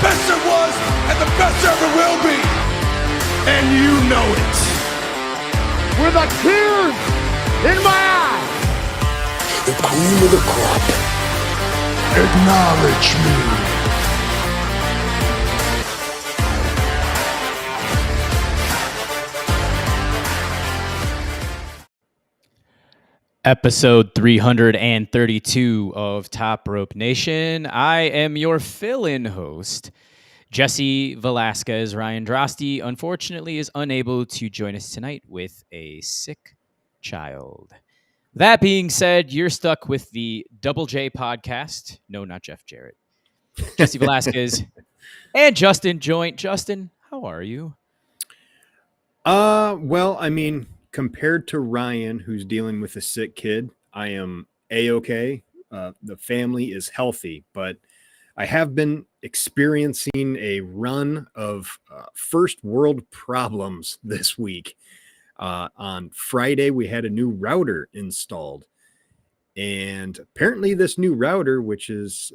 best there was, and the best there ever will be. And you know it. With a tear in my eye. The cream of the crop. Acknowledge me. Episode 332 of Top Rope Nation. I am your fill-in host, Jesse Velasquez. Ryan Drosty, unfortunately, is unable to join us tonight with a sick child. That being said, you're stuck with the Double J podcast. No, not Jeff Jarrett. Jesse Velasquez and Justin Joint. Justin, how are you? Well, I mean, compared to Ryan, who's dealing with a sick kid, I am A-okay. The family is healthy, but I have been experiencing a run of first world problems this week. On Friday, we had a new router installed. And apparently this new router, which is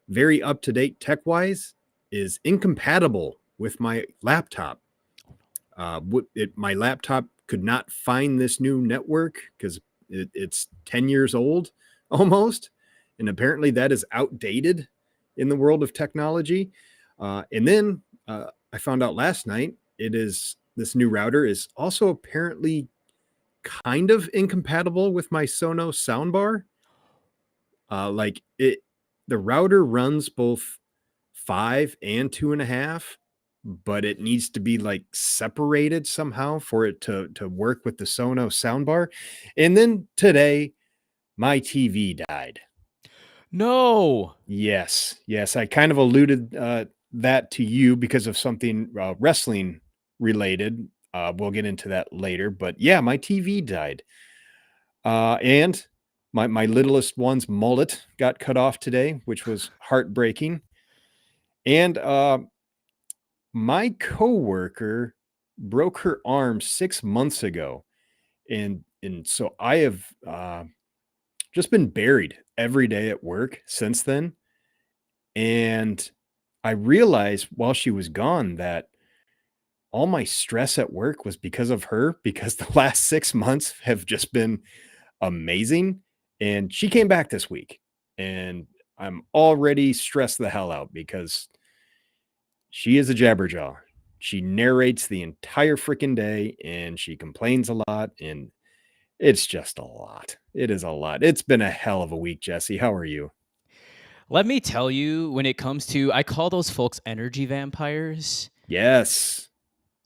very up-to-date tech-wise, is incompatible with my laptop. My laptop could not find this new network because it's 10 years old almost. And apparently that is outdated in the world of technology. And then I found out last night this new router is also apparently kind of incompatible with my Sonos soundbar. The router runs both 5 and 2.5. But it needs to be like separated somehow for it to work with the Sonos soundbar. And then today, my TV died. No. Yes. I kind of alluded that to you because of something wrestling related. We'll get into that later. But yeah, my TV died. And my littlest one's mullet got cut off today, which was heartbreaking. And my coworker broke her arm 6 months ago. And so I have just been buried every day at work since then. And I realized while she was gone that all my stress at work was because of her, because the last 6 months have just been amazing. And she came back this week and I'm already stressed the hell out because she is a jabberjaw. She narrates the entire freaking day and she complains a lot and it's just a lot. It is a lot. It's been a hell of a week, Jesse. How are you? Let me tell you, when it comes to, I call those folks energy vampires. Yes.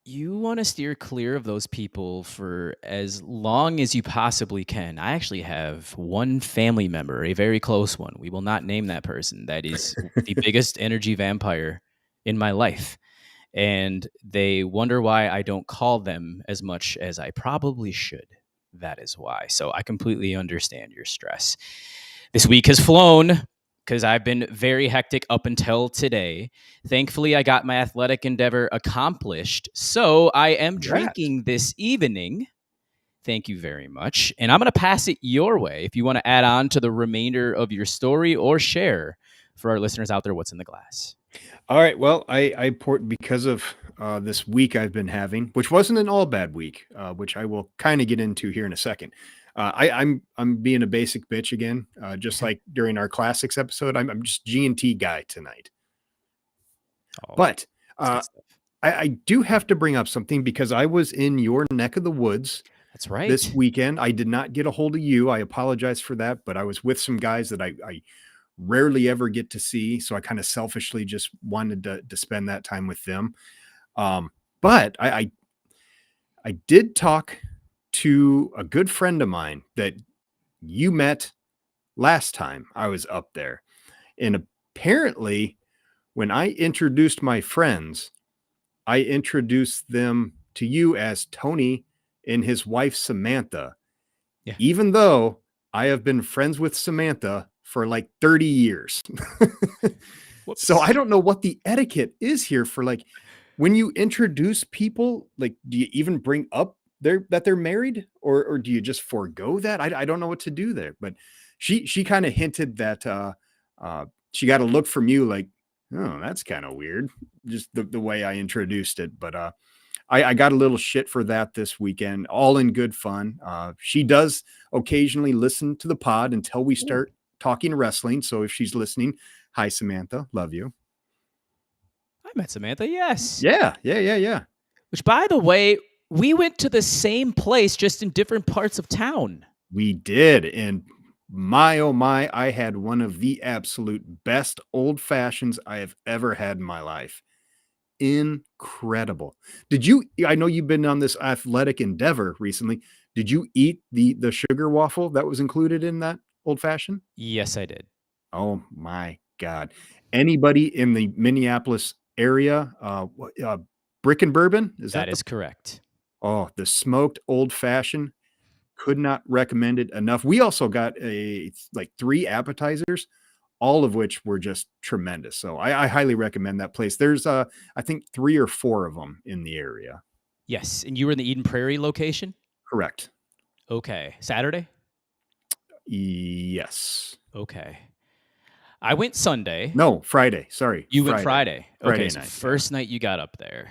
You want to steer clear of those people for as long as you possibly can. I actually have one family member, a very close one. We will not name that person. That is the biggest energy vampire in my life. And they wonder why I don't call them as much as I probably should. That is why. So I completely understand your stress. This week has flown because I've been very hectic up until today. Thankfully, I got my athletic endeavor accomplished. So I am drinking this evening. Thank you very much. And I'm going to pass it your way if you want to add on to the remainder of your story or share for our listeners out there what's in the glass. All right. Well, I poured because of this week I've been having, which wasn't an all bad week, which I will kind of get into here in a second. I'm being a basic bitch again, just like during our classics episode. I'm just G&T guy tonight. Oh, but I do have to bring up something because I was in your neck of the woods. That's right. This weekend. I did not get a hold of you. I apologize for that, but I was with some guys that I rarely ever get to see. So I kind of selfishly just wanted to spend that time with them. But I did talk to a good friend of mine that you met last time I was up there. And apparently when I introduced my friends, I introduced them to you as Tony and his wife, Samantha, even though I have been friends with Samantha for like 30 years. So I don't know what the etiquette is here for, like, when you introduce people, like, do you even bring up that they're married or do you just forego that? I don't know what to do there, but she kind of hinted that she got a look from you like, Oh, that's kind of weird. Just the way I introduced it. But I got a little shit for that this weekend, all in good fun. She does occasionally listen to the pod until we start talking wrestling. So if she's listening, hi, Samantha. Love you. I met Samantha, yes. Yeah. Which, by the way, we went to the same place, just in different parts of town. We did. And my, oh my, I had one of the absolute best old fashions I have ever had in my life. Incredible. I know you've been on this athletic endeavor recently. Did you eat the sugar waffle that was included in that old fashioned? Yes, I did. Oh my God. Anybody in the Minneapolis area, Brick and Bourbon? That is correct. The smoked old fashioned. Could not recommend it enough. We also got like 3 appetizers, all of which were just tremendous. So I highly recommend that place. There's I think 3 or 4 of them in the area. Yes, and you were in the Eden Prairie location? Correct. Okay. Saturday? Yes. Okay. I went Sunday. No, Friday. Sorry. You went Friday. Friday Okay, so night, first night you got up there.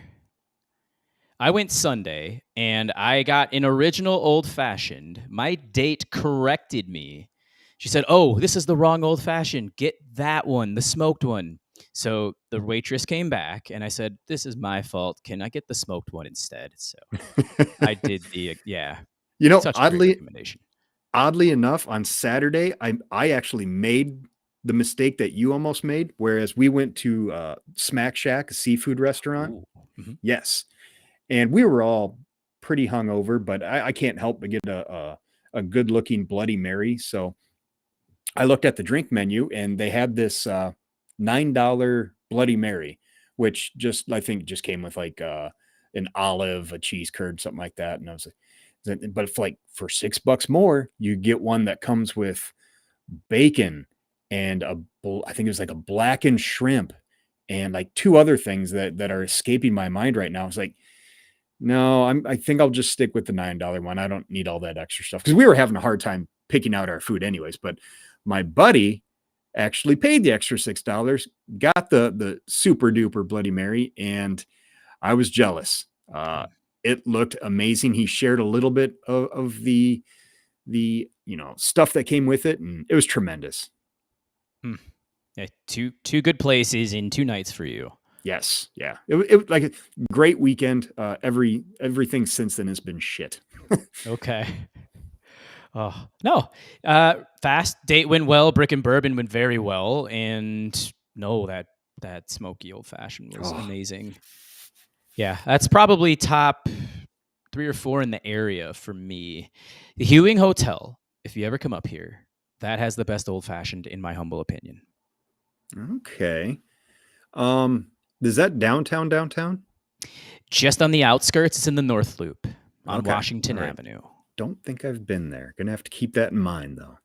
I went Sunday, and I got an original old-fashioned. My date corrected me. She said, "Oh, this is the wrong old-fashioned. Get that one, the smoked one." So the waitress came back, and I said, "This is my fault. Can I get the smoked one instead?" So I did You know, such a great recommendation. Oddly enough, on Saturday, I actually made the mistake that you almost made, whereas we went to Smack Shack, a seafood restaurant. Ooh. Mhm. Yes. And we were all pretty hungover, but I can't help but get a good looking Bloody Mary. So I looked at the drink menu and they had this $9 Bloody Mary, which I think just came with like an olive, a cheese curd, something like that. And I was like, but for $6 more, you get one that comes with bacon and I think it was like a blackened shrimp and like 2 other things that are escaping my mind right now. It's like, no, I think I'll just stick with the $9 one. I don't need all that extra stuff because we were having a hard time picking out our food anyways. But my buddy actually paid the extra $6, got the super duper Bloody Mary, and I was jealous. It looked amazing. He shared a little bit of the stuff that came with it, and it was tremendous. Yeah, two good places in 2 nights for you. Yes. Yeah. It was like a great weekend. Everything since then has been shit. Okay. Oh, no. Fast date went well. Brick and Bourbon went very well. And no, that smoky old fashioned was amazing. Yeah, that's probably top 3 or 4 in the area for me. The Hewing Hotel, if you ever come up here, that has the best old fashioned in my humble opinion. Okay. Is that downtown? Just on the outskirts. It's in the North Loop on Washington Right. Avenue. Don't think I've been there. Gonna have to keep that in mind though.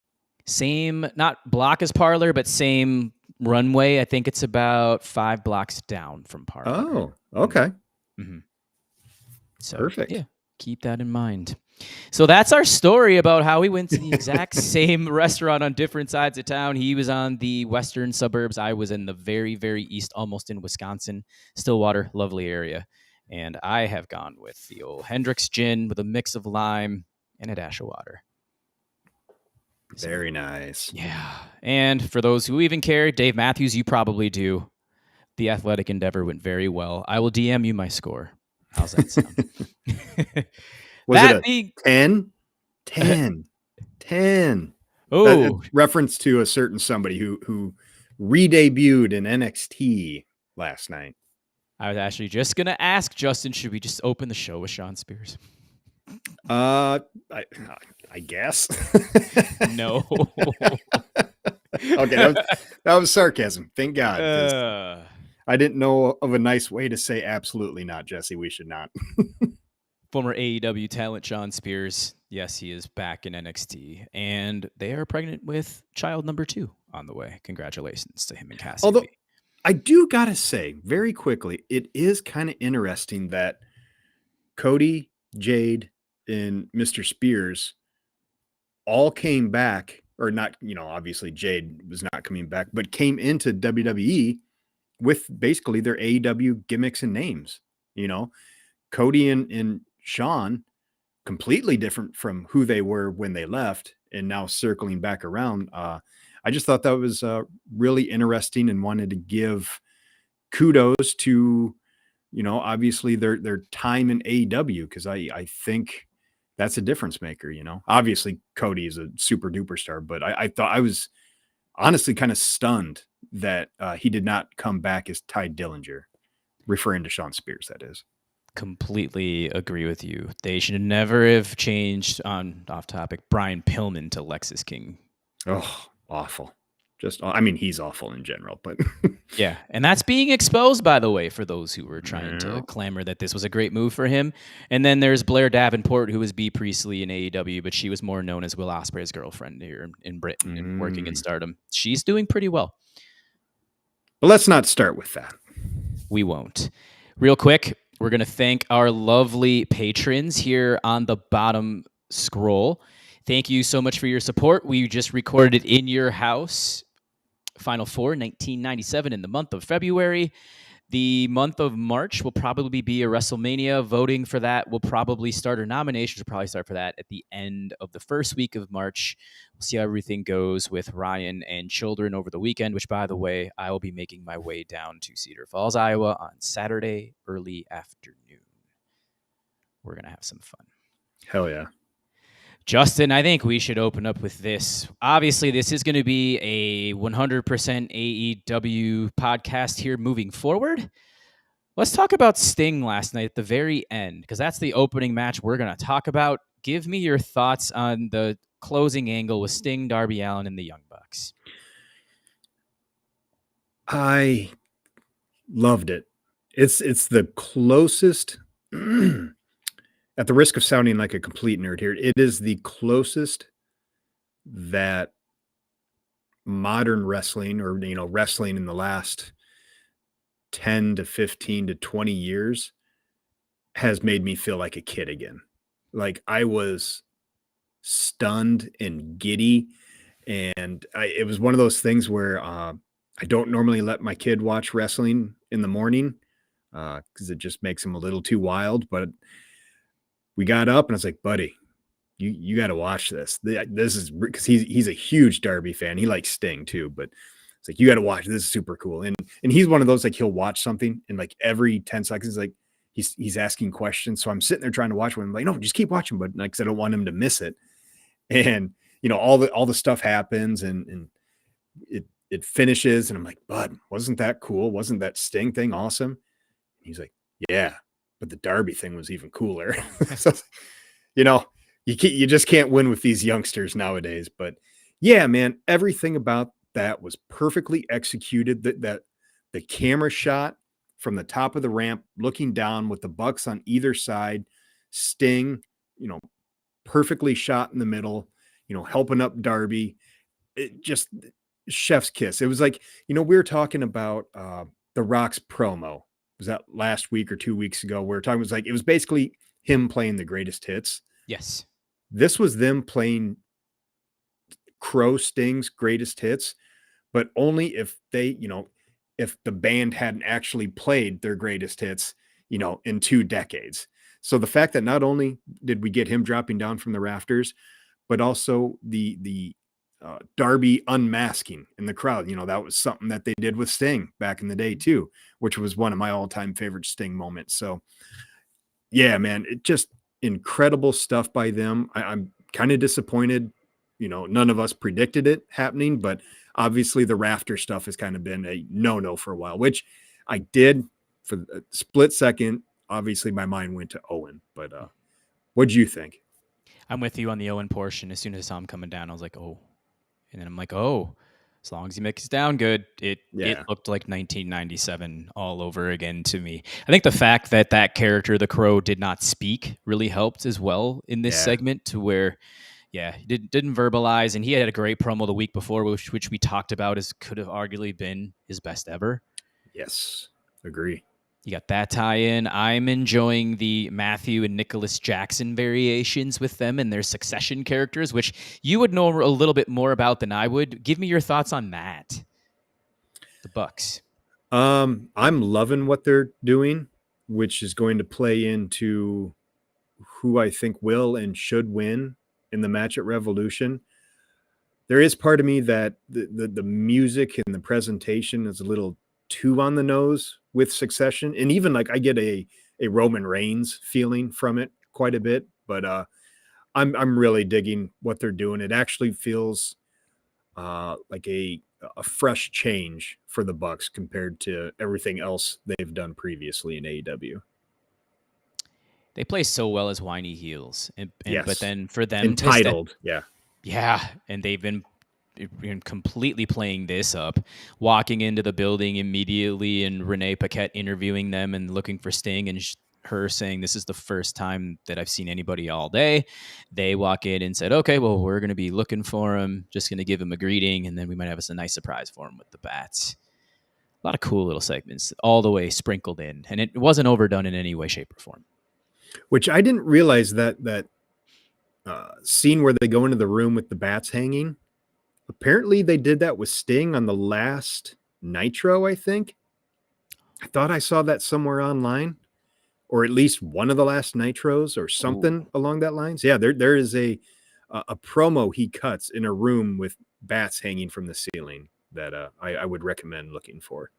Same, not block as Parlor, but same runway. I think it's about 5 blocks down from Parlor. Oh, okay. Mm-hmm. So, Perfect. Yeah, keep that in mind. So that's our story about how we went to the exact same restaurant on different sides of town. He was on the western suburbs. I was in the very, very east, almost in Wisconsin. Stillwater, lovely area. And I have gone with the old Hendrick's gin with a mix of lime and a dash of water. Very nice. Yeah. And for those who even care, Dave Matthews, you probably do. The athletic endeavor went very well. I will DM you my score. How's that sound? Was it a 10? 10. Oh, Reference to a certain somebody who re-debuted in NXT last night. I was actually just going to ask Justin, should we just open the show with Sean Spears? I guess. No. Okay, that was sarcasm. Thank God. I didn't know of a nice way to say absolutely not, Jesse. We should not. Former AEW talent Sean Spears. Yes, he is back in NXT. And they are pregnant with child number 2 on the way. Congratulations to him and Cassie. Although, I do got to say, very quickly, it is kind of interesting that Cody, Jade, and Mr. Spears all came back, or not, obviously Jade was not coming back, but came into WWE with basically their AEW gimmicks and names. Cody and Sean, completely different from who they were when they left, and now circling back around. I just thought that was really interesting, and wanted to give kudos to, obviously their time in AEW, because I think that's a difference maker. Obviously Cody is a super duper star, but I thought, I was honestly kind of stunned that he did not come back as Ty Dillinger, referring to Sean Spears, that is. Completely agree with you. They should never have changed, on off topic, Brian Pillman to Lexus King. Oh, awful. I mean, he's awful in general, but yeah. And that's being exposed, by the way, for those who were trying to clamor that this was a great move for him. And then there's Blair Davenport, who was Bea Priestley in AEW, but she was more known as Will Ospreay's girlfriend here in Britain and working in Stardom. She's doing pretty well. But let's not start with that. We won't. Real quick, we're going to thank our lovely patrons here on the bottom scroll. Thank you so much for your support. We just recorded it in your house. Final Four, 1997, in the month of February. The month of March will probably be a WrestleMania. Voting for that will probably start, or nominations will probably start for that at the end of the first week of March. We'll see how everything goes with Ryan and children over the weekend, which, by the way, I will be making my way down to Cedar Falls, Iowa on Saturday early afternoon. We're going to have some fun. Hell yeah. Justin, I think we should open up with this. Obviously, this is going to be a 100% AEW podcast here moving forward. Let's talk about Sting last night at the very end, because that's the opening match we're going to talk about. Give me your thoughts on the closing angle with Sting, Darby Allin, and the Young Bucks. I loved it. It's the closest... At the risk of sounding like a complete nerd here, it is the closest that modern wrestling, or wrestling in the last 10 to 15 to 20 years, has made me feel like a kid again. Like, I was stunned and giddy, and it was one of those things where I don't normally let my kid watch wrestling in the morning because it just makes him a little too wild, but we got up and I was like, buddy, you got to watch this. This is because he's a huge Darby fan. He likes Sting too, but it's like, you got to watch. This is super cool. And he's one of those, like, he'll watch something and like every 10 seconds, like he's asking questions. So I'm sitting there trying to watch one. I'm like, no, just keep watching, but like, 'cause I don't want him to miss it. And all the stuff happens and it finishes. And I'm like, bud, wasn't that cool? Wasn't that Sting thing awesome? And he's like, yeah. But the Darby thing was even cooler. So, you just can't win with these youngsters nowadays. But yeah, man, everything about that was perfectly executed. That the camera shot from the top of the ramp, looking down with the Bucks on either side, Sting, perfectly shot in the middle, helping up Darby. It just chef's kiss. It was like, we were talking about The Rock's promo. Was that last week or 2 weeks ago? Where it was basically him playing the greatest hits. Yes. This was them playing Crow Sting's greatest hits, but only if they, if the band hadn't actually played their greatest hits, in 2 decades. So the fact that not only did we get him dropping down from the rafters, but also the Darby unmasking in the crowd. That was something that they did with Sting back in the day too, which was one of my all-time favorite Sting moments. So yeah, man, it just incredible stuff by them. I'm kind of disappointed. None of us predicted it happening, but obviously the rafter stuff has kind of been a no-no for a while, which I did for a split second. Obviously my mind went to Owen, but what'd you think? I'm with you on the Owen portion. As soon as I saw him coming down, I was like, oh. And then I'm like, oh, as long as he makes it down good, it looked like 1997 all over again to me. I think the fact that character, the Crow, did not speak really helped as well in this segment, to where, he didn't verbalize. And he had a great promo the week before, which we talked about as could have arguably been his best ever. Yes, agree. You got that tie-in. I'm enjoying the Matthew and Nicholas Jackson variations with them and their Succession characters, which you would know a little bit more about than I would. Give me your thoughts on that. The Bucks. I'm loving what they're doing, which is going to play into who I think will and should win in the match at Revolution. There is part of me that the music and the presentation is a little too on the nose with Succession, and even like I get a Roman Reigns feeling from it quite a bit, but I'm really digging what they're doing. It actually feels like a fresh change for the Bucks compared to everything else they've done previously in AEW. They play so well as whiny heels, and Yes. but then for them Entitled, yeah. Yeah, and they've been completely playing this up, walking into the building immediately, and Renee Paquette interviewing them and looking for Sting, and her saying, "This is the first time that I've seen anybody all day." They walk in and said, "Okay, well, we're going to be looking for him, just going to give him a greeting, and then we might have us a nice surprise for him with the bats." A lot of cool little segments all the way sprinkled in, and it wasn't overdone in any way, shape, or form. Which I didn't realize that scene where they go into the room with the bats hanging. Apparently, they did that with Sting on the last Nitro, I think. I thought I saw that somewhere online, or at least one of the last Nitros, or something along that lines. Yeah, there is a promo he cuts in a room with bats hanging from the ceiling that I would recommend looking for.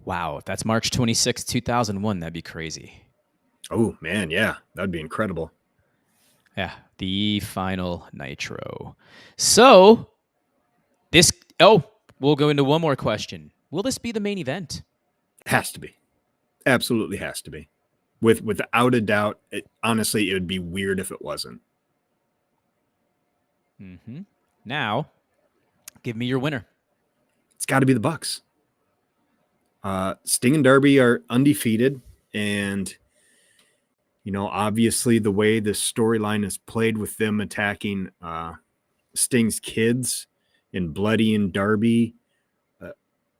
Wow, if that's March 26, 2001, that'd be crazy. Oh, man, yeah, that'd be incredible. Yeah, the final Nitro. So, we'll go into one more question. Will this be the main event? Has to be. Absolutely has to be. Without a doubt, honestly, it would be weird if it wasn't. Mm-hmm. Now, give me your winner. It's got to be the Bucks. Sting and Darby are undefeated, and obviously the way this storyline is played with them attacking Sting's kids and bloodying Darby,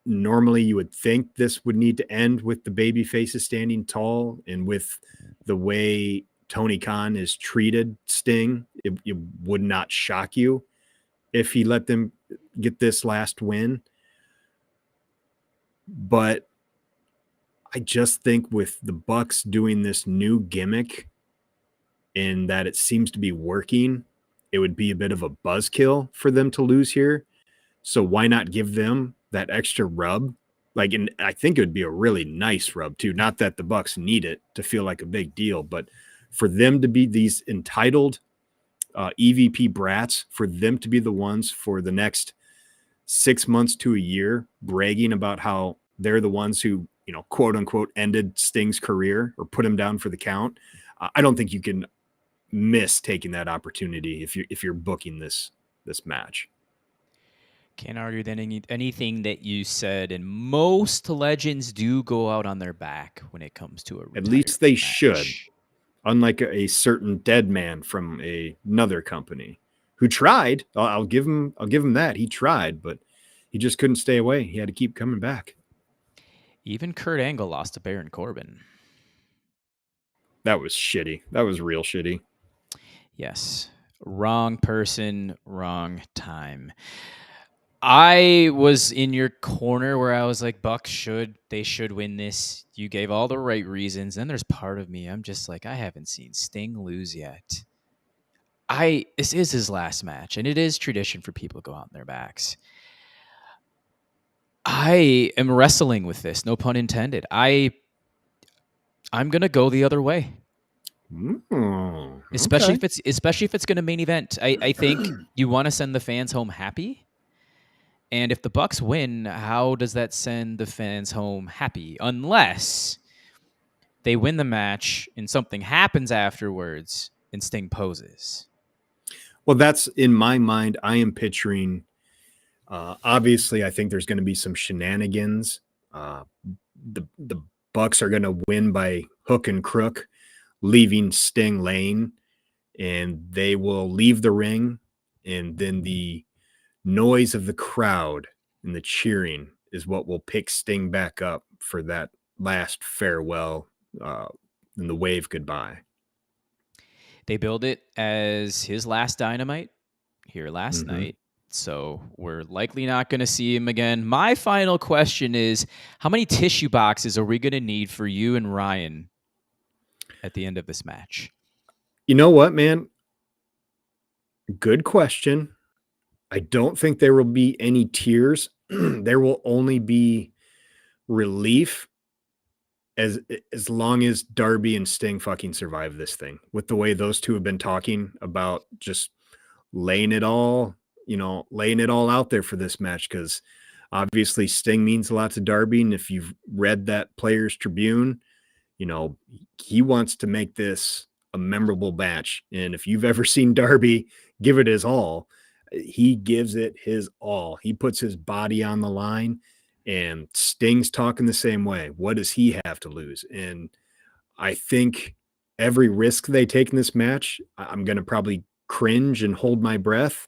normally you would think this would need to end with the baby faces standing tall, and with the way Tony Khan has treated Sting, it would not shock you if he let them get this last win. But I just think with the Bucks doing this new gimmick and that it seems to be working, it would be a bit of a buzzkill for them to lose here. So why not give them that extra rub? And I think it would be a really nice rub too. Not that the Bucks need it to feel like a big deal, but for them to be these entitled EVP brats, for them to be the ones for the next 6 months to a year bragging about how they're the ones who, quote unquote, ended Sting's career or put him down for the count. I don't think you can miss taking that opportunity if you're booking this match. Can't argue with anything that you said, and most legends do go out on their back when it comes to a At least they match. should. Unlike a certain dead man from another company who tried. I'll give him that. He tried, but he just couldn't stay away. He had to keep coming back. Even Kurt Angle lost to Baron Corbin. That was shitty. That was real shitty. Yes. Wrong person, wrong time. I was in your corner where I was like, Bucks should win this. You gave all the right reasons. Then there's part of me, I'm just like, I haven't seen Sting lose yet. This is his last match, and it is tradition for people to go out on their backs. I am wrestling with this, no pun intended. I'm gonna go the other way. Especially if it's gonna main event. I think you want to send the fans home happy. And if the Bucks win, how does that send the fans home happy? Unless they win the match and something happens afterwards and Sting poses. Well, that's in my mind. I am picturing, obviously, I think there's going to be some shenanigans. The Bucks are going to win by hook and crook, leaving Sting laying, and they will leave the ring, and then the noise of the crowd and the cheering is what will pick Sting back up for that last farewell and the wave goodbye. They build it as his last Dynamite here last night. So we're likely not going to see him again. My final question is, how many tissue boxes are we going to need for you and Ryan at the end of this match? You know what, man? Good question. I don't think there will be any tears. There will only be relief as long as Darby and Sting fucking survive this thing. With the way those two have been talking about just laying it all out there for this match, because obviously Sting means a lot to Darby, and if you've read that Players Tribune, he wants to make this a memorable match. And if you've ever seen Darby give it his all, he gives it his all. He puts his body on the line, and Sting's talking the same way. What does he have to lose? And I think every risk they take in this match, I'm going to probably cringe and hold my breath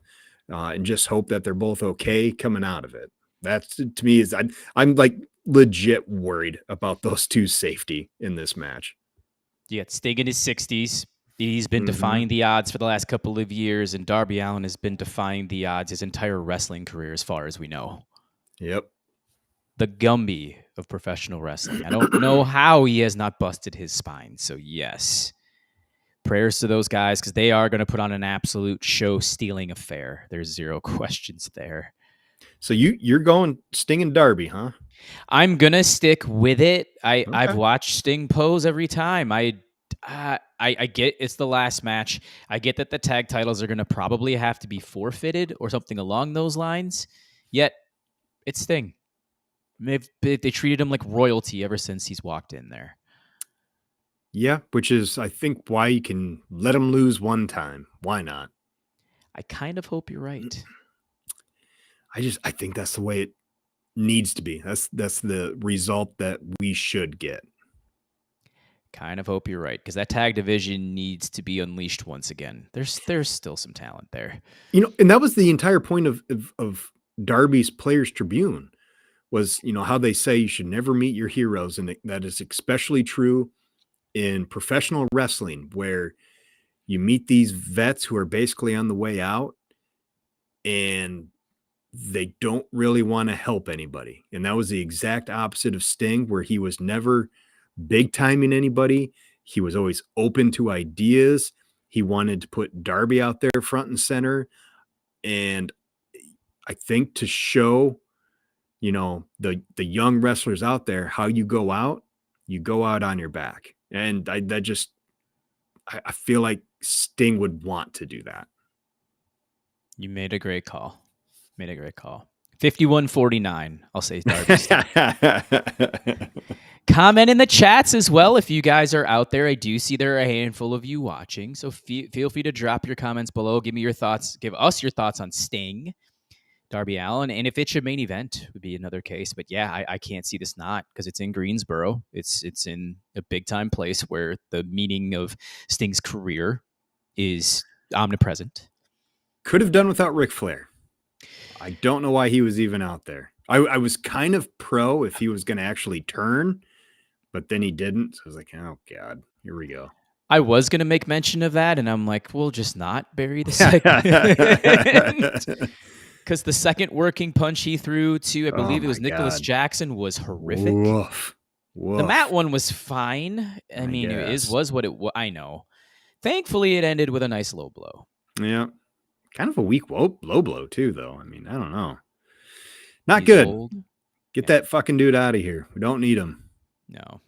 and just hope that they're both okay coming out of it. That's, to me, is I'm like legit worried about those two's safety in this match. Yeah, Sting in his 60s. He's been defying the odds for the last couple of years, and Darby Allin has been defying the odds his entire wrestling career, as far as we know. Yep. The Gumby of professional wrestling. I don't know how he has not busted his spine. So, yes. Prayers to those guys, because they are going to put on an absolute show-stealing affair. There's zero questions there. So you're going Sting and Darby, huh? I'm going to stick with it. I've watched Sting pose every time. I get it's the last match. I get that the tag titles are going to probably have to be forfeited or something along those lines. Yet, it's Sting. They treated him like royalty ever since he's walked in there. Yeah, which is, I think, why you can let him lose one time. Why not? I kind of hope you're right. I think that's the way it needs to be. That's the result that we should get. Kind of hope you're right, because that tag division needs to be unleashed once again. There's still some talent there. And that was the entire point of Darby's Players Tribune was, how they say you should never meet your heroes. And that is especially true in professional wrestling, where you meet these vets who are basically on the way out and they don't really want to help anybody. And that was the exact opposite of Sting, where he was never big timing anybody. He was always open to ideas. He wanted to put Darby out there front and center. And I think to show, the young wrestlers out there, how you go out on your back. And I feel like Sting would want to do that. You made a great call. 51-49. I'll say Darby. Comment in the chats as well if you guys are out there. I do see there are a handful of you watching, so feel free to drop your comments below. Give me your thoughts. Give us your thoughts on Sting, Darby Allin, and if it should main event would be another case. But yeah, I can't see this not, because it's in Greensboro. It's in a big time place where the meaning of Sting's career is omnipresent. Could have done without Ric Flair. I don't know why he was even out there. I was kind of pro if he was going to actually turn, but then he didn't. So I was like, oh God, here we go. I was going to make mention of that, and I'm like, we'll just not bury the second. Because the second working punch he threw to, I believe it was Nicholas Jackson, was horrific. Woof. The mat one was fine. I mean, it was what it was. I know. Thankfully, it ended with a nice low blow. Yeah. Kind of a weak low blow, too, though. I mean, I don't know. Not He's good. Old. Get that fucking dude out of here. We don't need him. No.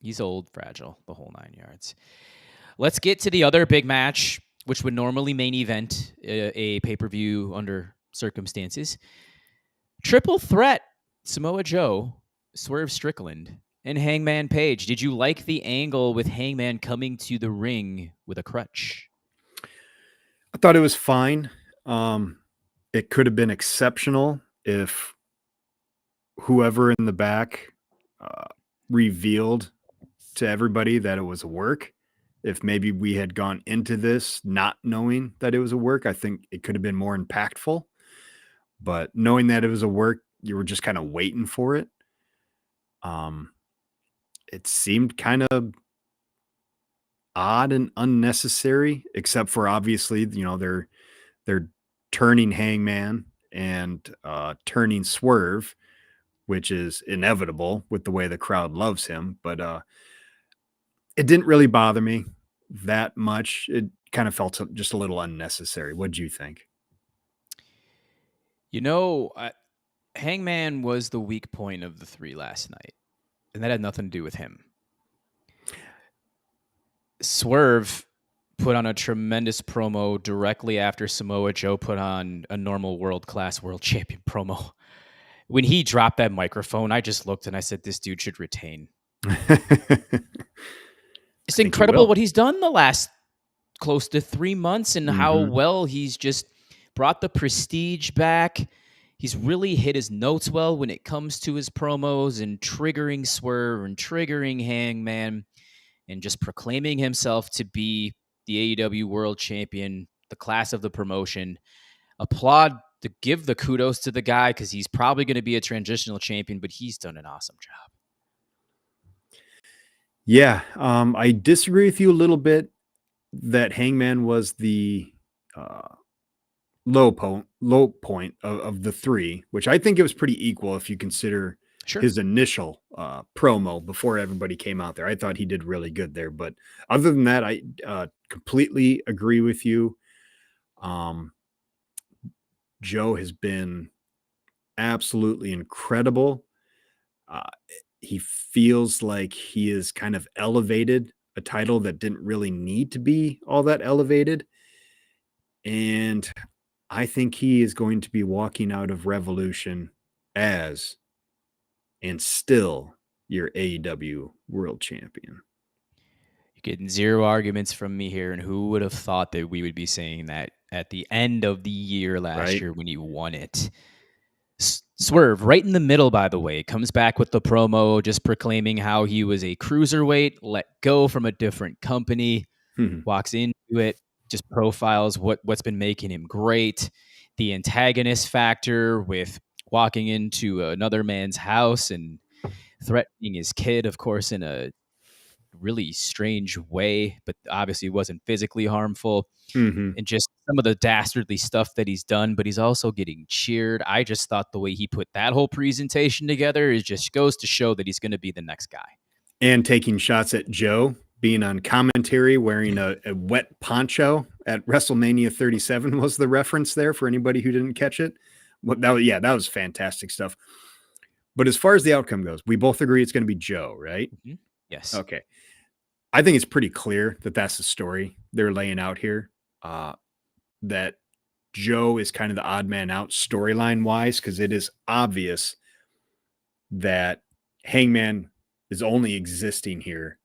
He's old, fragile, the whole 9 yards. Let's get to the other big match, which would normally main event a pay-per-view under circumstances. Triple threat, Samoa Joe, Swerve Strickland, and Hangman Page. Did you like the angle with Hangman coming to the ring with a crutch? I thought it was fine. It could have been exceptional if whoever in the back revealed to everybody that it was a work. If maybe we had gone into this not knowing that it was a work, I think it could have been more impactful. But knowing that it was a work, you were just kind of waiting for it. It seemed kind of odd and unnecessary, except for obviously, they're turning Hangman and turning Swerve, which is inevitable with the way the crowd loves him. But it didn't really bother me that much. It kind of felt just a little unnecessary. What do you think? Hangman was the weak point of the three last night, and that had nothing to do with him. Swerve put on a tremendous promo directly after Samoa Joe put on a normal world-class world champion promo. When he dropped that microphone, I just looked and I said, this dude should retain. It's incredible what he's done the last close to 3 months and how well he's just brought the prestige back. He's really hit his notes well when it comes to his promos and triggering Swerve and triggering Hangman and just proclaiming himself to be the AEW world champion, the class of the promotion. To give the kudos to the guy because he's probably going to be a transitional champion, but he's done an awesome job. Yeah, I disagree with you a little bit that Hangman was the low point of the three, which I think it was pretty equal if you consider his initial promo before everybody came out there. I thought he did really good there, but other than that, I completely agree with you. Joe has been absolutely incredible. He feels like he is kind of elevated a title that didn't really need to be all that elevated. And I think he is going to be walking out of Revolution as and still your AEW world champion. You're getting zero arguments from me here. And who would have thought that we would be saying that at the end of the year last year when he won it? Swerve, right in the middle, by the way, comes back with the promo just proclaiming how he was a cruiserweight, let go from a different company, walks into it, just profiles what's been making him great. The antagonist factor with walking into another man's house and threatening his kid, of course, in a really strange way, but obviously wasn't physically harmful. And just some of the dastardly stuff that he's done, but he's also getting cheered. I just thought the way he put that whole presentation together is just goes to show that he's going to be the next guy. And taking shots at Joe, being on commentary, wearing a wet poncho at WrestleMania 37 was the reference there for anybody who didn't catch it. That was fantastic stuff. But as far as the outcome goes, we both agree it's going to be Joe, right? Yes. Okay. I think it's pretty clear that that's the story they're laying out here. That Joe is kind of the odd man out storyline wise, because it is obvious that Hangman is only existing here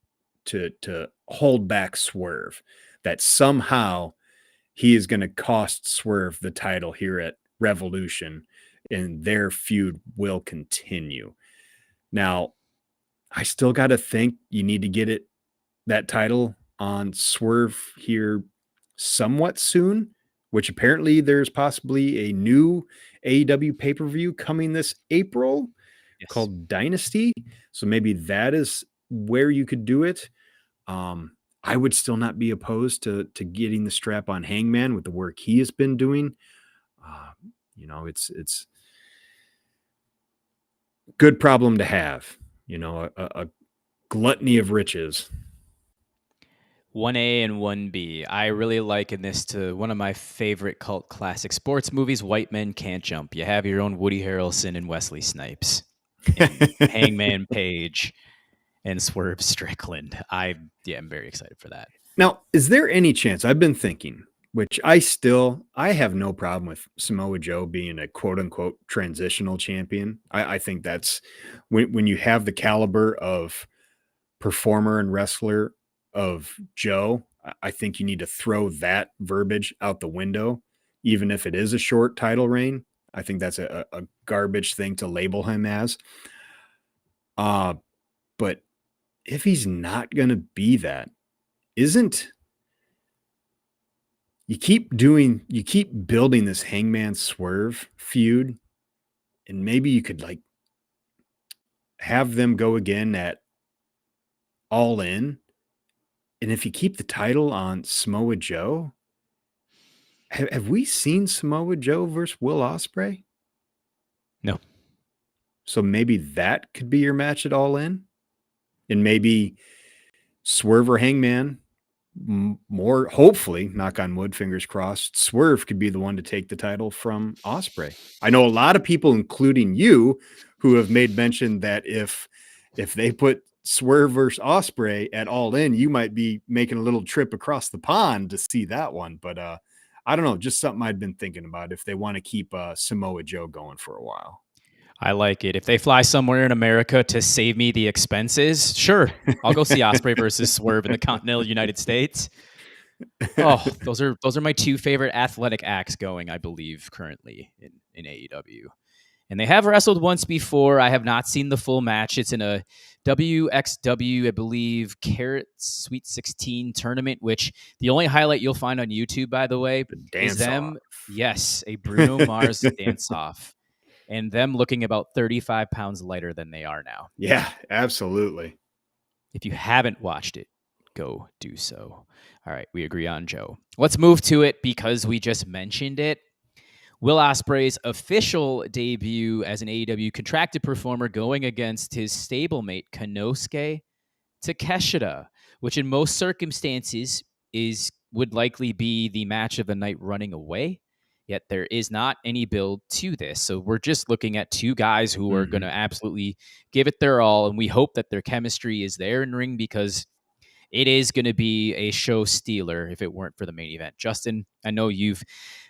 to hold back Swerve, that somehow he is going to cost Swerve the title here at Revolution and their feud will continue. Now, I still got to think you need to get that title on Swerve here somewhat soon, which apparently there's possibly a new AEW pay-per-view coming this April called Dynasty. So maybe that is where you could do it. I would still not be opposed to getting the strap on Hangman with the work he has been doing. It's good problem to have, a gluttony of riches. 1A and 1B. I really liken this to one of my favorite cult classic sports movies, White Men Can't Jump. You have your own Woody Harrelson and Wesley Snipes, and Hangman Page and Swerve Strickland. I'm very excited for that. Now, is there any chance, I've been thinking, which I have no problem with Samoa Joe being a quote unquote transitional champion. I think that's when you have the caliber of performer and wrestler of Joe, I think you need to throw that verbiage out the window, even if it is a short title reign. I think that's a garbage thing to label him as. But if he's not going to be that, you keep building this Hangman Swerve feud, and maybe you could have them go again at All In. And if you keep the title on Samoa Joe, Have we seen Samoa Joe versus Will Ospreay? No. So maybe that could be your match at All In, and maybe Swerve or Hangman. More hopefully, knock on wood, fingers crossed, Swerve could be the one to take the title from Ospreay. I know a lot of people, including you, who have made mention that if they put Swerve versus Ospreay at All In, you might be making a little trip across the pond to see that one. But I don't know, just something I'd been thinking about if they want to keep Samoa Joe going for a while. I like it. If they fly somewhere in America to save me the expenses, sure, I'll go see Ospreay versus Swerve in the continental United States. Oh, those are my two favorite athletic acts going, I believe, currently in AEW. And they have wrestled once before. I have not seen the full match. It's in a WXW, I believe, Carrot Sweet 16 tournament, which the only highlight you'll find on YouTube, by the way, is them. Yes, a Bruno Mars dance off. And them looking about 35 pounds lighter than they are now. Yeah, absolutely. If you haven't watched it, go do so. All right, we agree on Joe. Let's move to it because we just mentioned it. Will Ospreay's official debut as an AEW contracted performer going against his stablemate Konosuke Takeshita, which in most circumstances would likely be the match of the night running away. Yet there is not any build to this. So we're just looking at two guys who are going to absolutely give it their all. And we hope that their chemistry is there in ring because it is going to be a show stealer if it weren't for the main event. Justin, I know you've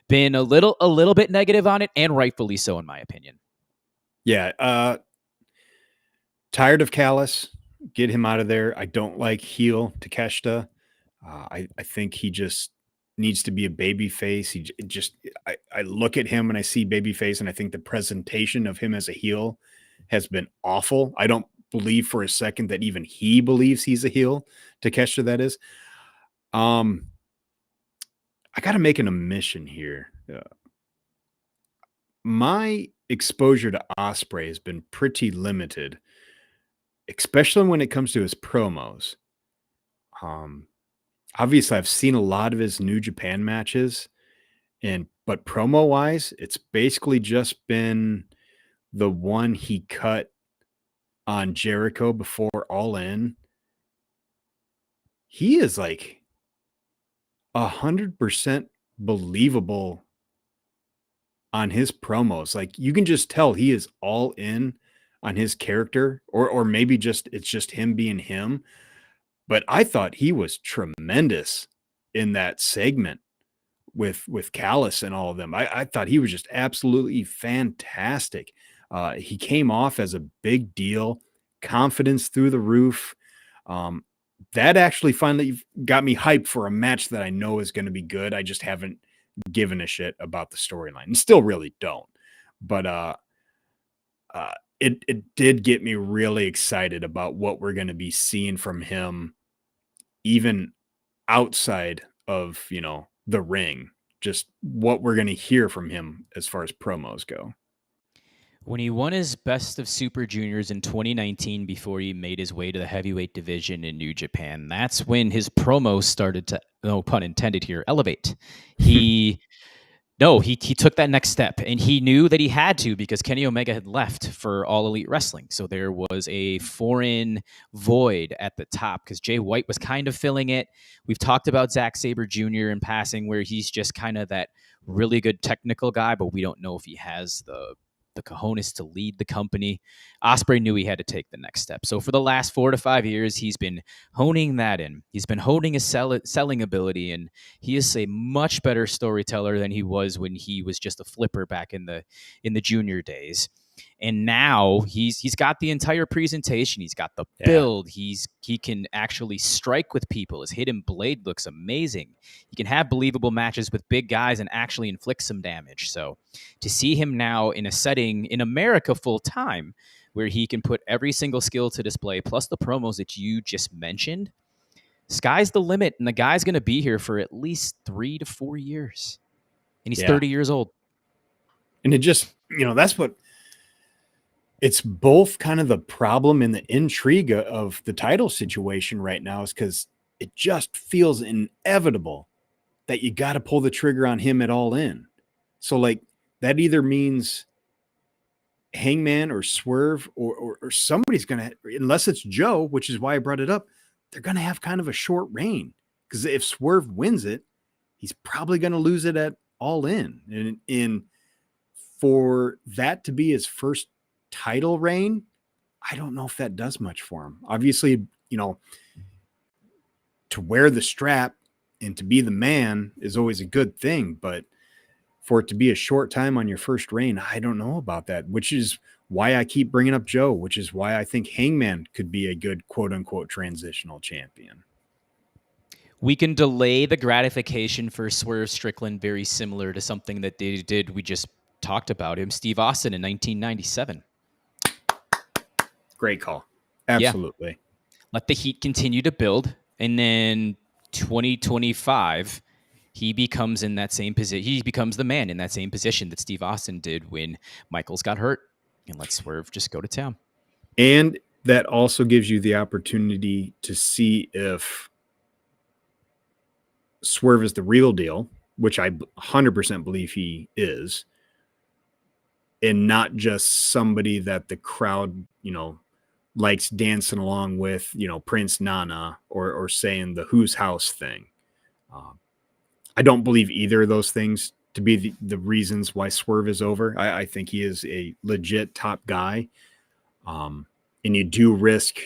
been a little bit negative on it, and rightfully so, in my opinion. Yeah. Tired of Callis. Get him out of there. I don't like heel Takeshita. I think he just needs to be a baby face. I look at him and I see baby face, and I think the presentation of him as a heel has been awful. I don't believe for a second that even he believes he's a heel. Takeshita, that is. I got to make an admission here. My exposure to Ospreay has been pretty limited, especially when it comes to his promos. Obviously, I've seen a lot of his New Japan matches, but promo wise, it's basically just been the one he cut on Jericho before All In. He is like 100% believable on his promos. Like, you can just tell he is all in on his character, or maybe it's just him being him. But I thought he was tremendous in that segment with Callis and all of them. I thought he was just absolutely fantastic. He came off as a big deal, confidence through the roof. That actually finally got me hyped for a match that I know is going to be good. I just haven't given a shit about the storyline, and still really don't. But it did get me really excited about what we're going to be seeing from him, even outside of, the ring, just what we're going to hear from him as far as promos go. When he won his Best of Super Juniors in 2019 before he made his way to the heavyweight division in New Japan, that's when his promos started to, no pun intended here, elevate. He took that next step, and he knew that he had to because Kenny Omega had left for All Elite Wrestling. So there was a foreign void at the top because Jay White was kind of filling it. We've talked about Zack Sabre Jr. in passing, where he's just kind of that really good technical guy, but we don't know if he has the cojones to lead the company. Ospreay knew he had to take the next step. So for the last 4 to 5 years, he's been honing that in. He's been honing his selling ability, and he is a much better storyteller than he was when he was just a flipper back in the junior days. And now he's got the entire presentation. He's got the build. He can actually strike with people. His hidden blade looks amazing. He can have believable matches with big guys and actually inflict some damage. So to see him now in a setting in America full time where he can put every single skill to display, plus the promos that you just mentioned, sky's the limit. And the guy's going to be here for at least 3 to 4 years. And he's 30 years old. And it just, that's what, it's both kind of the problem and the intrigue of the title situation right now, is because it just feels inevitable that you got to pull the trigger on him at All In. So like that either means Hangman or Swerve or somebody's going to, unless it's Joe, which is why I brought it up, they're going to have kind of a short reign, because if Swerve wins it, he's probably going to lose it at All In. And for that to be his first title reign, I don't know if that does much for him. Obviously, you know, to wear the strap and to be the man is always a good thing, but for it to be a short time on your first reign, I don't know about that, which is why I keep bringing up Joe, which is why I think Hangman could be a good quote unquote transitional champion. We can delay the gratification for Swerve Strickland, very similar to something that they did. We just talked about him, Steve Austin in 1997. Great call. Absolutely. Yeah. Let the heat continue to build. And then 2025, he becomes in that same position. He becomes the man in that same position that Steve Austin did when Michaels got hurt, and let Swerve just go to town. And that also gives you the opportunity to see if Swerve is the real deal, which I 100% believe he is, and not just somebody that the crowd, you know, likes dancing along with, you know, Prince Nana or saying the Who's House thing. I don't believe either of those things to be the reasons why Swerve is over. I think he is a legit top guy. And you do risk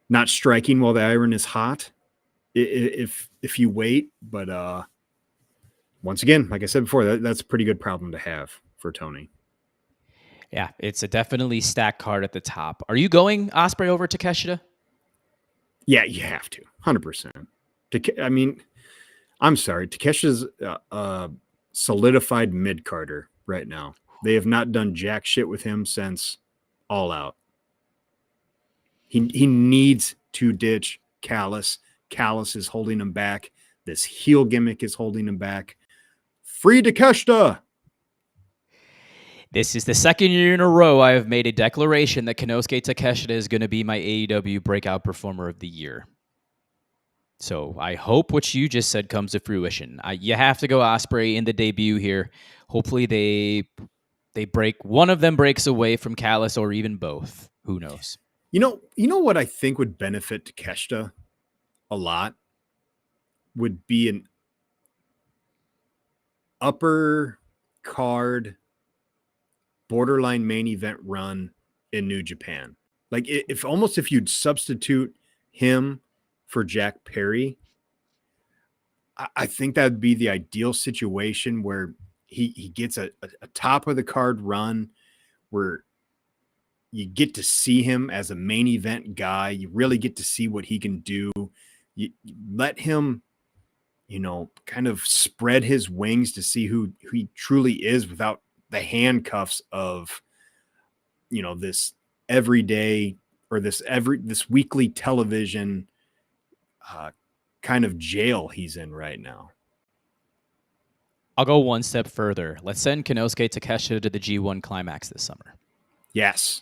not striking while the iron is hot if you wait. But once again, like I said before, that's a pretty good problem to have for Tony. Yeah, it's a definitely stacked card at the top. Are you going Ospreay over Takeshita? Yeah, you have to. 100%. I mean, I'm sorry. Takesha's solidified mid-carder right now. They have not done jack shit with him since All Out. He needs to ditch Callis. Callis is holding him back. This heel gimmick is holding him back. Free Takeshita! This is the second year in a row I have made a declaration that Konosuke Takeshita is going to be my AEW Breakout Performer of the Year. So I hope what you just said comes to fruition. You have to go Ospreay in the debut here. Hopefully they break. One of them breaks away from Callis, or even both. Who knows? You know what I think would benefit Takeshita a lot would be an upper card borderline main event run in New Japan. Like if you'd substitute him for Jack Perry, I think that'd be the ideal situation where he gets a top of the card run where you get to see him as a main event guy. You really get to see what he can do. You let him, you know, kind of spread his wings to see who he truly is without the handcuffs of, you know, this everyday or this weekly television kind of jail he's in right now. I'll go one step further. Let's send Konosuke Takeshita to the G1 Climax this summer. Yes.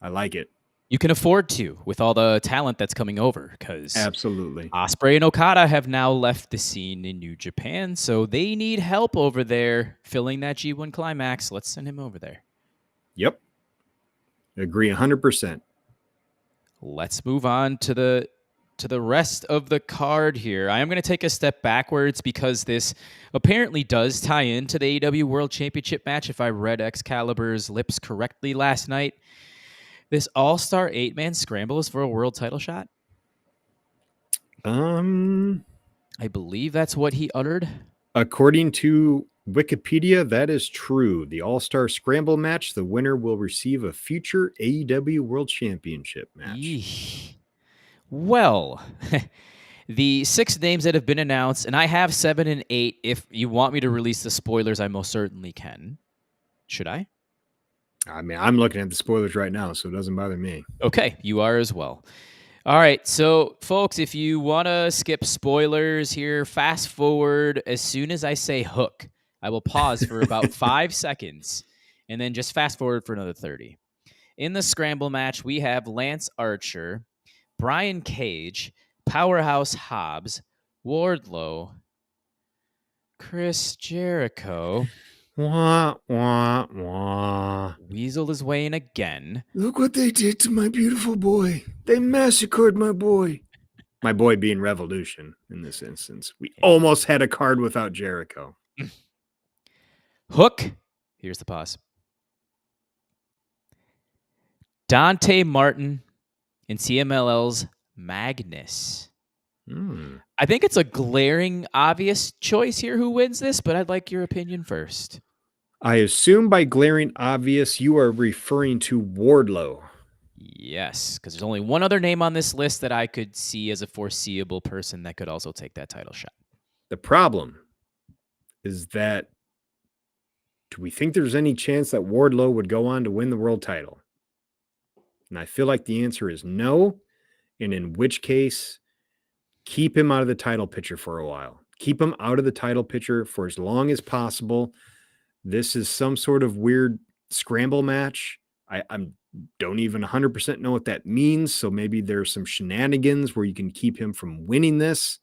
I like it. You can afford to with all the talent that's coming over, because absolutely Ospreay and Okada have now left the scene in New Japan, so they need help over there filling that G1 Climax. Let's send him over there. Yep. Agree 100%. Let's move on to the rest of the card here. I am going to take a step backwards because this apparently does tie into the AEW World Championship match, if I read Excalibur's lips correctly last night. This all-star 8-man scramble is for a world title shot? I believe that's what he uttered. According to Wikipedia, that is true. The all-star scramble match, the winner will receive a future AEW World Championship match. Eesh. Well, the 6 names that have been announced, and I have 7 and 8. If you want me to release the spoilers, I most certainly can. Should I? I mean, I'm looking at the spoilers right now, so it doesn't bother me. Okay, you are as well. All right, so folks, if you want to skip spoilers here, fast forward as soon as I say hook. I will pause for about 5 seconds, and then just fast forward for another 30. In the scramble match, we have Lance Archer, Brian Cage, Powerhouse Hobbs, Wardlow, Chris Jericho. Wah, wah, wah. Weasel his way in again. Look what they did to my beautiful boy. They massacred my boy. My boy being Revolution in this instance. We almost had a card without Jericho. Hook. Here's the pause. Dante Martin and CMLL's Magnus. I think it's a glaring, obvious choice here who wins this, but I'd like your opinion first. I assume by glaring obvious, you are referring to Wardlow. Yes, because there's only one other name on this list that I could see as a foreseeable person that could also take that title shot. The problem is that do we think there's any chance that Wardlow would go on to win the world title? And I feel like the answer is no. And in which case, keep him out of the title picture for a while. Keep him out of the title picture for as long as possible. This is some sort of weird scramble match. I don't even 100% know what that means. So maybe there's some shenanigans where you can keep him from winning this.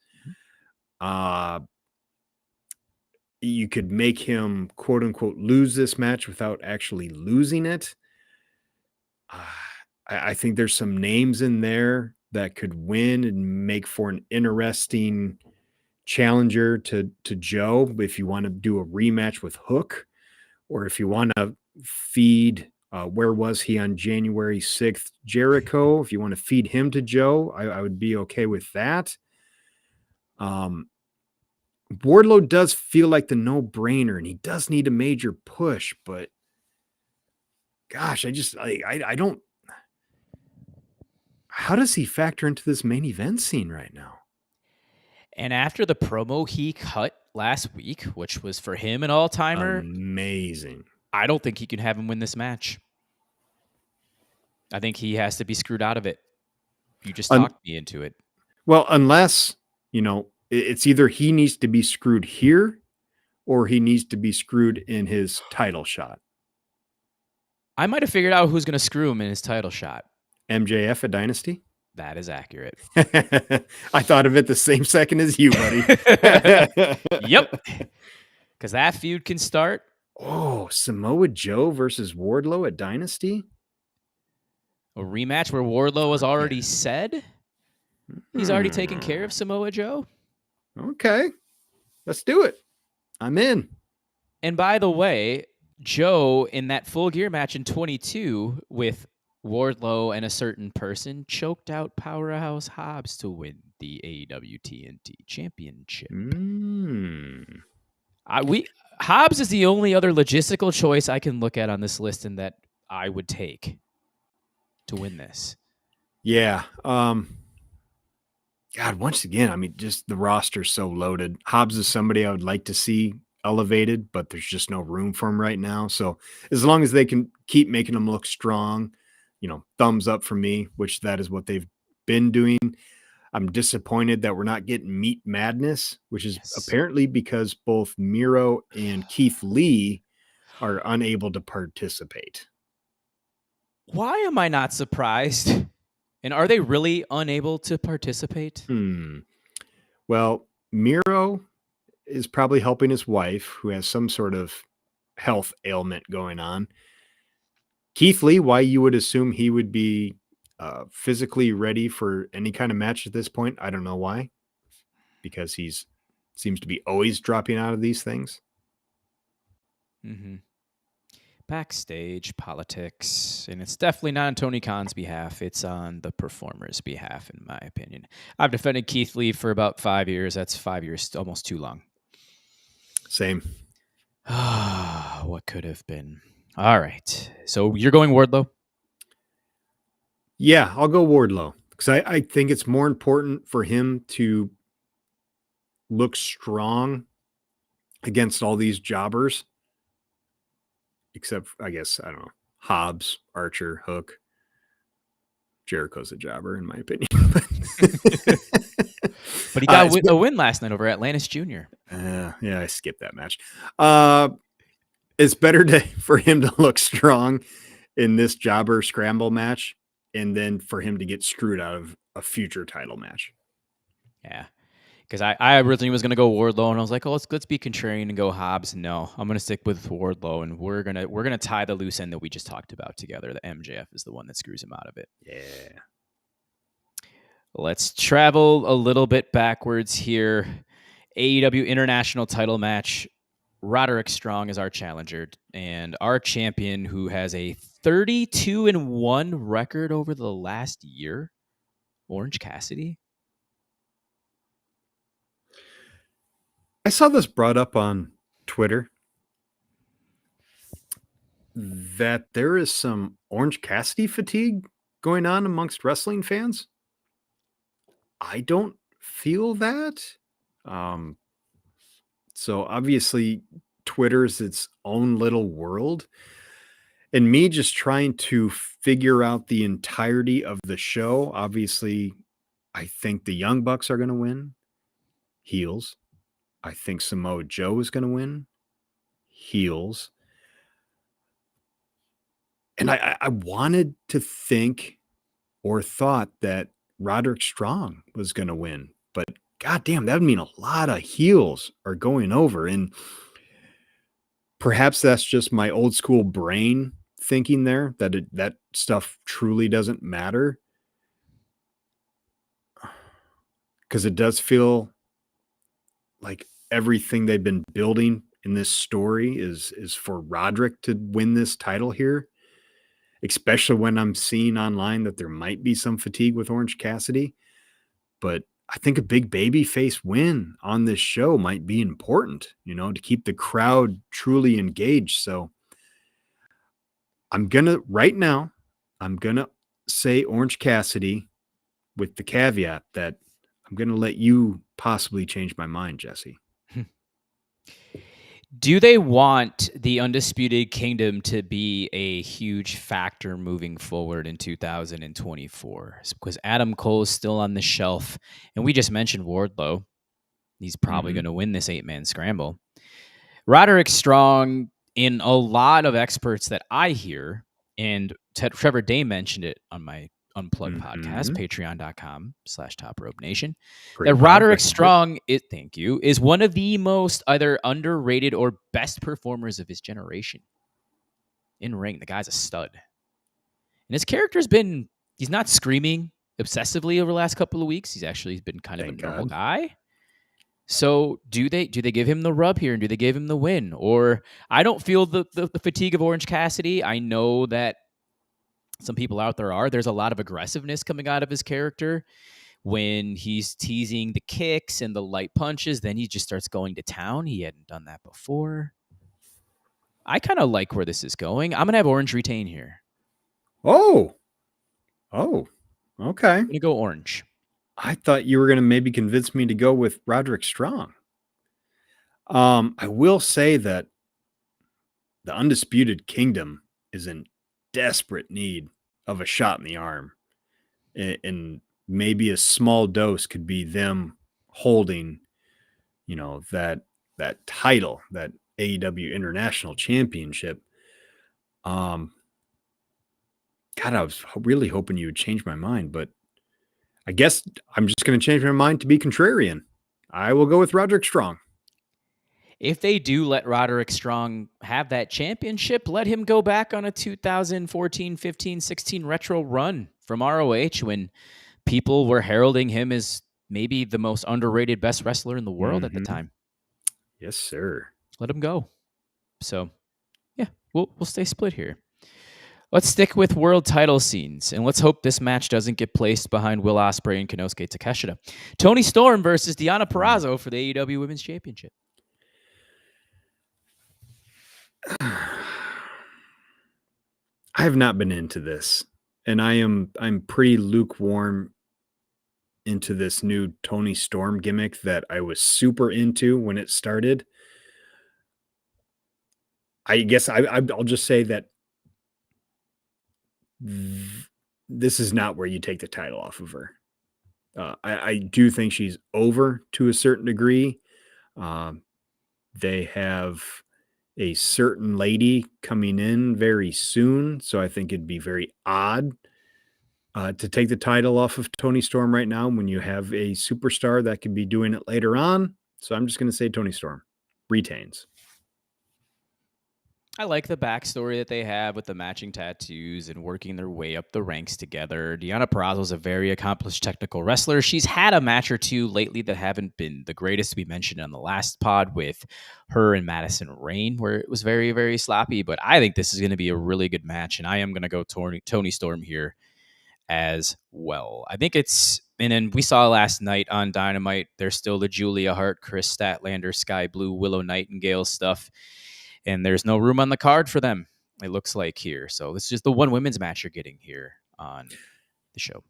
You could make him, quote unquote, lose this match without actually losing it. I think there's some names in there that could win and make for an interesting challenger to Joe if you want to do a rematch with Hook, or if you want to feed where was he on January 6th, Jericho, if you want to feed him to Joe, I would be okay with that. Wardlow does feel like the no-brainer, and he does need a major push, but gosh, I don't. How does he factor into this main event scene right now? And after the promo he cut last week, which was for him an all-timer, amazing. I don't think he can have him win this match. I think he has to be screwed out of it. You just talked me into it. Well, unless, it's either he needs to be screwed here or he needs to be screwed in his title shot. I might have figured out who's going to screw him in his title shot. MJF at Dynasty? That is accurate. I thought of it the same second as you, buddy. Yep. Because that feud can start. Oh, Samoa Joe versus Wardlow at Dynasty? A rematch where Wardlow has already said he's already taken care of Samoa Joe. Okay. Let's do it. I'm in. And by the way, Joe in that Full Gear match in 22 with Wardlow and a certain person choked out Powerhouse Hobbs to win the AEW TNT Championship. Hobbs is the only other logistical choice I can look at on this list and that I would take to win this. Yeah. God, once again, just the roster's so loaded. Hobbs is somebody I would like to see elevated, but there's just no room for him right now. So as long as they can keep making him look strong, thumbs up for me, which that is what they've been doing. I'm disappointed that we're not getting Meat Madness, which is apparently because both Miro and Keith Lee are unable to participate. Why am I not surprised? And are they really unable to participate? Well, Miro is probably helping his wife, who has some sort of health ailment going on. Keith Lee, why you would assume he would be physically ready for any kind of match at this point, I don't know why. Because he's seems to be always dropping out of these things. Mm-hmm. Backstage politics, and it's definitely not on Tony Khan's behalf. It's on the performer's behalf, in my opinion. I've defended Keith Lee for about 5 years. That's 5 years, almost too long. Same. What could have been? All right. So you're going Wardlow? Yeah, I'll go Wardlow because I think it's more important for him to look strong against all these jobbers. Except, I guess, I don't know, Hobbs, Archer, Hook. Jericho's a jobber, in my opinion. But he got a win last night over Atlantis Jr. Yeah, I skipped that match. It's better for him to look strong in this jobber scramble match and then for him to get screwed out of a future title match. Yeah. Because I originally was gonna go Wardlow, and I was like, oh, let's be contrarian and go Hobbs. No, I'm gonna stick with Wardlow, and we're gonna tie the loose end that we just talked about together. The MJF is the one that screws him out of it. Yeah. Let's travel a little bit backwards here. AEW International Title match. Roderick Strong is our challenger, and our champion, who has a 32-1 record over the last year, Orange Cassidy. I saw this brought up on Twitter that there is some Orange Cassidy fatigue going on amongst wrestling fans. I don't feel that. So obviously Twitter's its own little world. And me just trying to figure out the entirety of the show. Obviously, I think the Young Bucks are going to win. Heels. I think Samoa Joe is going to win. Heels. And I wanted to think or thought that Roderick Strong was going to win. But goddamn, that would mean a lot of heels are going over. And perhaps that's just my old school brain thinking there, that stuff truly doesn't matter. Because it does feel like everything they've been building in this story is for Roderick to win this title here. Especially when I'm seeing online that there might be some fatigue with Orange Cassidy. But I think a big baby face win on this show might be important, to keep the crowd truly engaged. So right now, I'm going to say Orange Cassidy with the caveat that I'm going to let you possibly change my mind, Jesse. Do they want the Undisputed Kingdom to be a huge factor moving forward in 2024? Because Adam Cole is still on the shelf, and we just mentioned Wardlow. He's probably going to win this 8-man scramble. Roderick Strong, in a lot of experts that I hear, and Trevor Day mentioned it on my Unplugged podcast, patreon.com/Top Rope Nation. That Roderick Strong, is one of the most either underrated or best performers of his generation. In ring, the guy's a stud. And his character's he's not screaming obsessively over the last couple of weeks. He's been kind of a normal guy. So do they give him the rub here, and do they give him the win? Or I don't feel the fatigue of Orange Cassidy. I know that some people out there's a lot of aggressiveness coming out of his character when he's teasing the kicks and the light punches. Then he just starts going to town. He hadn't done that before. I kind of like where this is going. I'm going to have Orange retain here. Oh, okay. I'm going to go Orange. I thought you were going to maybe convince me to go with Roderick Strong. I will say that the Undisputed Kingdom is in desperate need of a shot in the arm, and maybe a small dose could be them holding, that title, that AEW International Championship. God, I was really hoping you would change my mind, but I guess I'm just going to change my mind to be contrarian. I will go with Roderick Strong. If they do let Roderick Strong have that championship, let him go back on a 2014, 15, 16 retro run from ROH when people were heralding him as maybe the most underrated best wrestler in the world at the time. Yes, sir. Let him go. So, yeah, we'll stay split here. Let's stick with world title scenes, and let's hope this match doesn't get placed behind Will Ospreay and Konosuke Takeshita. Toni Storm versus Deonna Purrazzo for the AEW Women's Championship. I have not been into this, and I'm pretty lukewarm into this new Toni Storm gimmick that I was super into when it started. I guess I'll just say that this is not where you take the title off of her. I do think she's over to a certain degree. They have a certain lady coming in very soon, so I think it'd be very odd to take the title off of Tony Storm right now when you have a superstar that could be doing it later on. So I'm just going to say Tony Storm retains. I like the backstory that they have with the matching tattoos and working their way up the ranks together. Deonna Purrazzo is a very accomplished technical wrestler. She's had a match or two lately that haven't been the greatest. We mentioned on the last pod with her and Madison Rayne, where it was very, very sloppy. But I think this is going to be a really good match, and I am going to go Tony Storm here as well. I think it's, and then we saw last night on Dynamite, there's still the Julia Hart, Chris Statlander, Sky Blue, Willow Nightingale stuff. And there's no room on the card for them, it looks like here. So this is just the one women's match you're getting here on the show.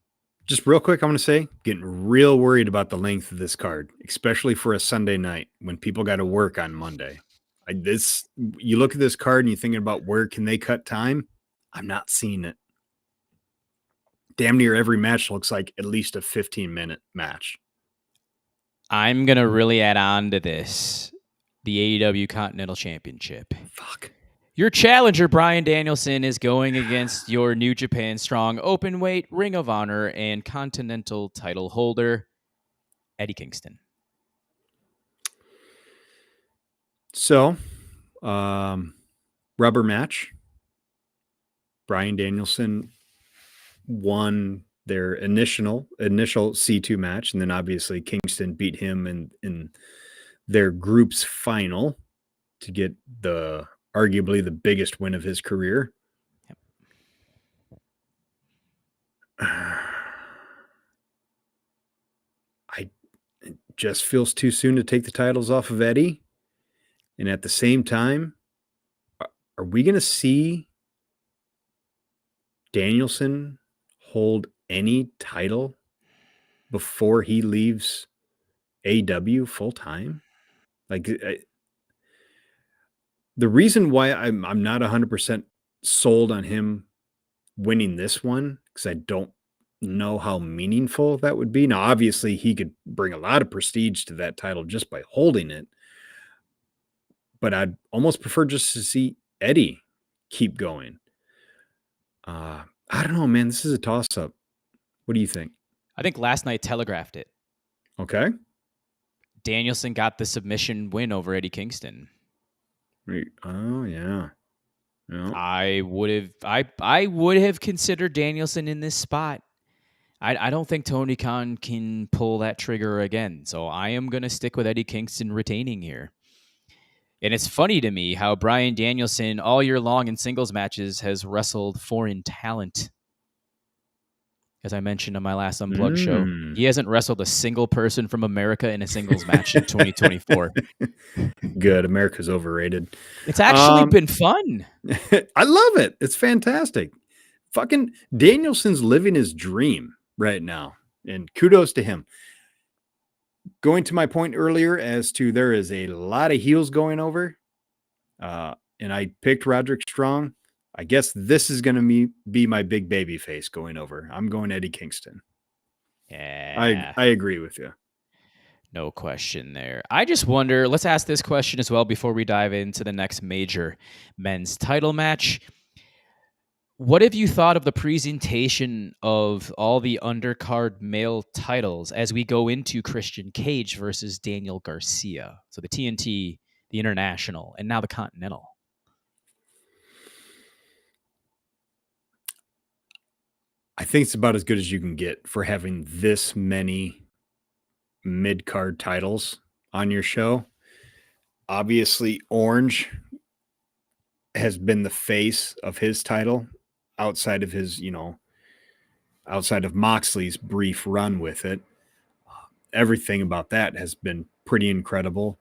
Just real quick, I'm going to say, getting real worried about the length of this card, especially for a Sunday night when people got to work on Monday. You look at this card and you're thinking about where can they cut time? I'm not seeing it. Damn near every match looks like at least a 15-minute match. I'm going to really add on to this. The AEW Continental Championship. Fuck. Your challenger, Bryan Danielson, is going against your New Japan Strong Openweight, Ring of Honor, and Continental title holder, Eddie Kingston. So, rubber match. Bryan Danielson won their initial C2 match, and then obviously Kingston beat him in their group's final to get arguably the biggest win of his career. Yep. It just feels too soon to take the titles off of Eddie. And at the same time, are we going to see Danielson hold any title before he leaves AEW full time? Like, the reason why I'm not 100% sold on him winning this one, because I don't know how meaningful that would be. Now, obviously, he could bring a lot of prestige to that title just by holding it. But I'd almost prefer just to see Eddie keep going. I don't know, man. This is a toss-up. What do you think? I think last night telegraphed it. Okay. Danielson got the submission win over Eddie Kingston. Oh, yeah. I would have considered Danielson in this spot. I don't think Tony Khan can pull that trigger again. So I am going to stick with Eddie Kingston retaining here. And it's funny to me how Bryan Danielson all year long in singles matches has wrestled foreign talent. As I mentioned on my last Unplugged show, he hasn't wrestled a single person from America in a singles match in 2024. Good. America's overrated. It's actually been fun. I love it. It's fantastic. Fucking Danielson's living his dream right now. And kudos to him. Going to my point earlier as to there is a lot of heels going over. And I picked Roderick Strong. I guess this is going to be my big baby face going over. I'm going Eddie Kingston. Yeah. I agree with you. No question there. I just wonder, let's ask this question as well before we dive into the next major men's title match. What have you thought of the presentation of all the undercard male titles as we go into Christian Cage versus Daniel Garcia? So the TNT, the International, and now the Continental. I think it's about as good as you can get for having this many mid-card titles on your show. Obviously, Orange has been the face of his title outside of his, outside of Moxley's brief run with it. Everything about that has been pretty incredible.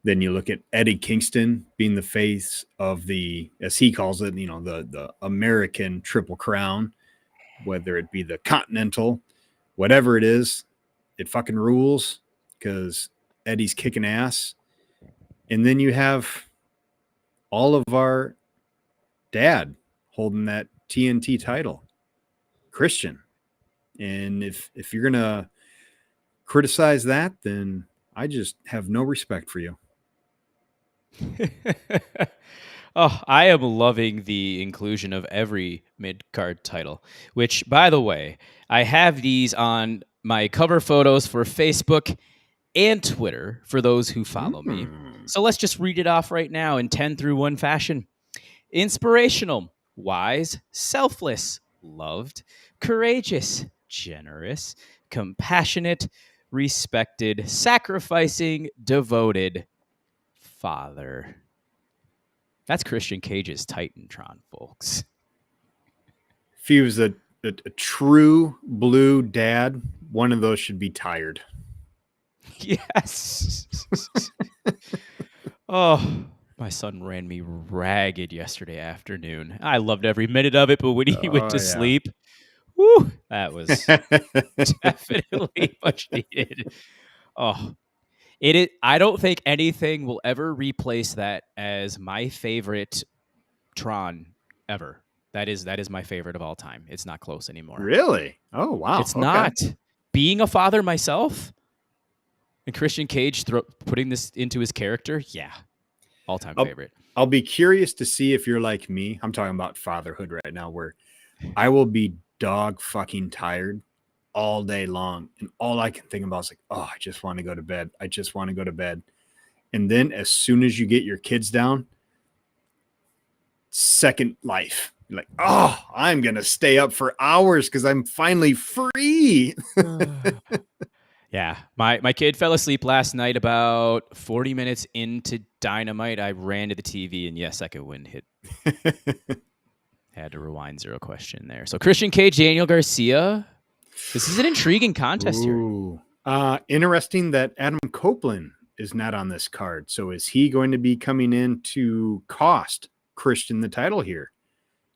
Then you look at Eddie Kingston being the face of the, as he calls it, the American Triple Crown. Whether it be the Continental, whatever it is, it fucking rules because Eddie's kicking ass. And then you have all of our dad holding that TNT title, Christian. And if you're going to criticize that, then I just have no respect for you. Oh, I am loving the inclusion of every mid-card title, which, by the way, I have these on my cover photos for Facebook and Twitter for those who follow me. So let's just read it off right now in 10 through 1 fashion. Inspirational, wise, selfless, loved, courageous, generous, compassionate, respected, sacrificing, devoted, father. That's Christian Cage's Titantron, folks. If he was a true blue dad, one of those should be tired. Yes. Oh, my son ran me ragged yesterday afternoon. I loved every minute of it, but when he went to sleep, whew, that was definitely much needed. Oh, I don't think anything will ever replace that as my favorite Tron ever. That is my favorite of all time. It's not close anymore. Really? Oh, wow. It's not. Being a father myself and Christian Cage putting this into his character, yeah. All-time favorite. I'll be curious to see if you're like me. I'm talking about fatherhood right now, where I will be dog fucking tired all day long. And all I can think about is like, oh, I just want to go to bed. I just want to go to bed. And then as soon as you get your kids down, second life. You're like, oh, I'm going to stay up for hours because I'm finally free. Yeah. My kid fell asleep last night about 40 minutes into Dynamite. I ran to the TV and yes, second wind hit. Had to rewind, zero question there. So Christian Cage, Daniel Garcia. This is an intriguing contest here. Interesting that Adam Copeland is not on this card. So is he going to be coming in to cost Christian the title here?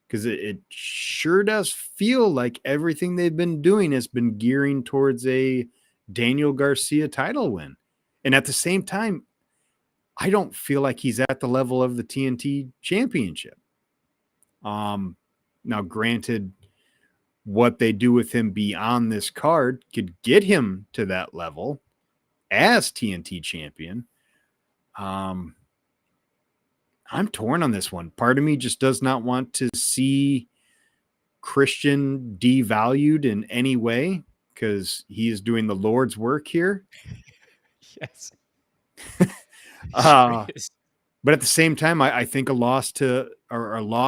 Because it sure does feel like everything they've been doing has been gearing towards a Daniel Garcia title win. And at the same time, I don't feel like he's at the level of the TNT championship. Now, granted, what they do with him beyond this card could get him to that level as TNT champion. I'm torn on this one. Part of me just does not want to see Christian devalued in any way because he is doing the Lord's work here. Yes. But at the same time, I think a loss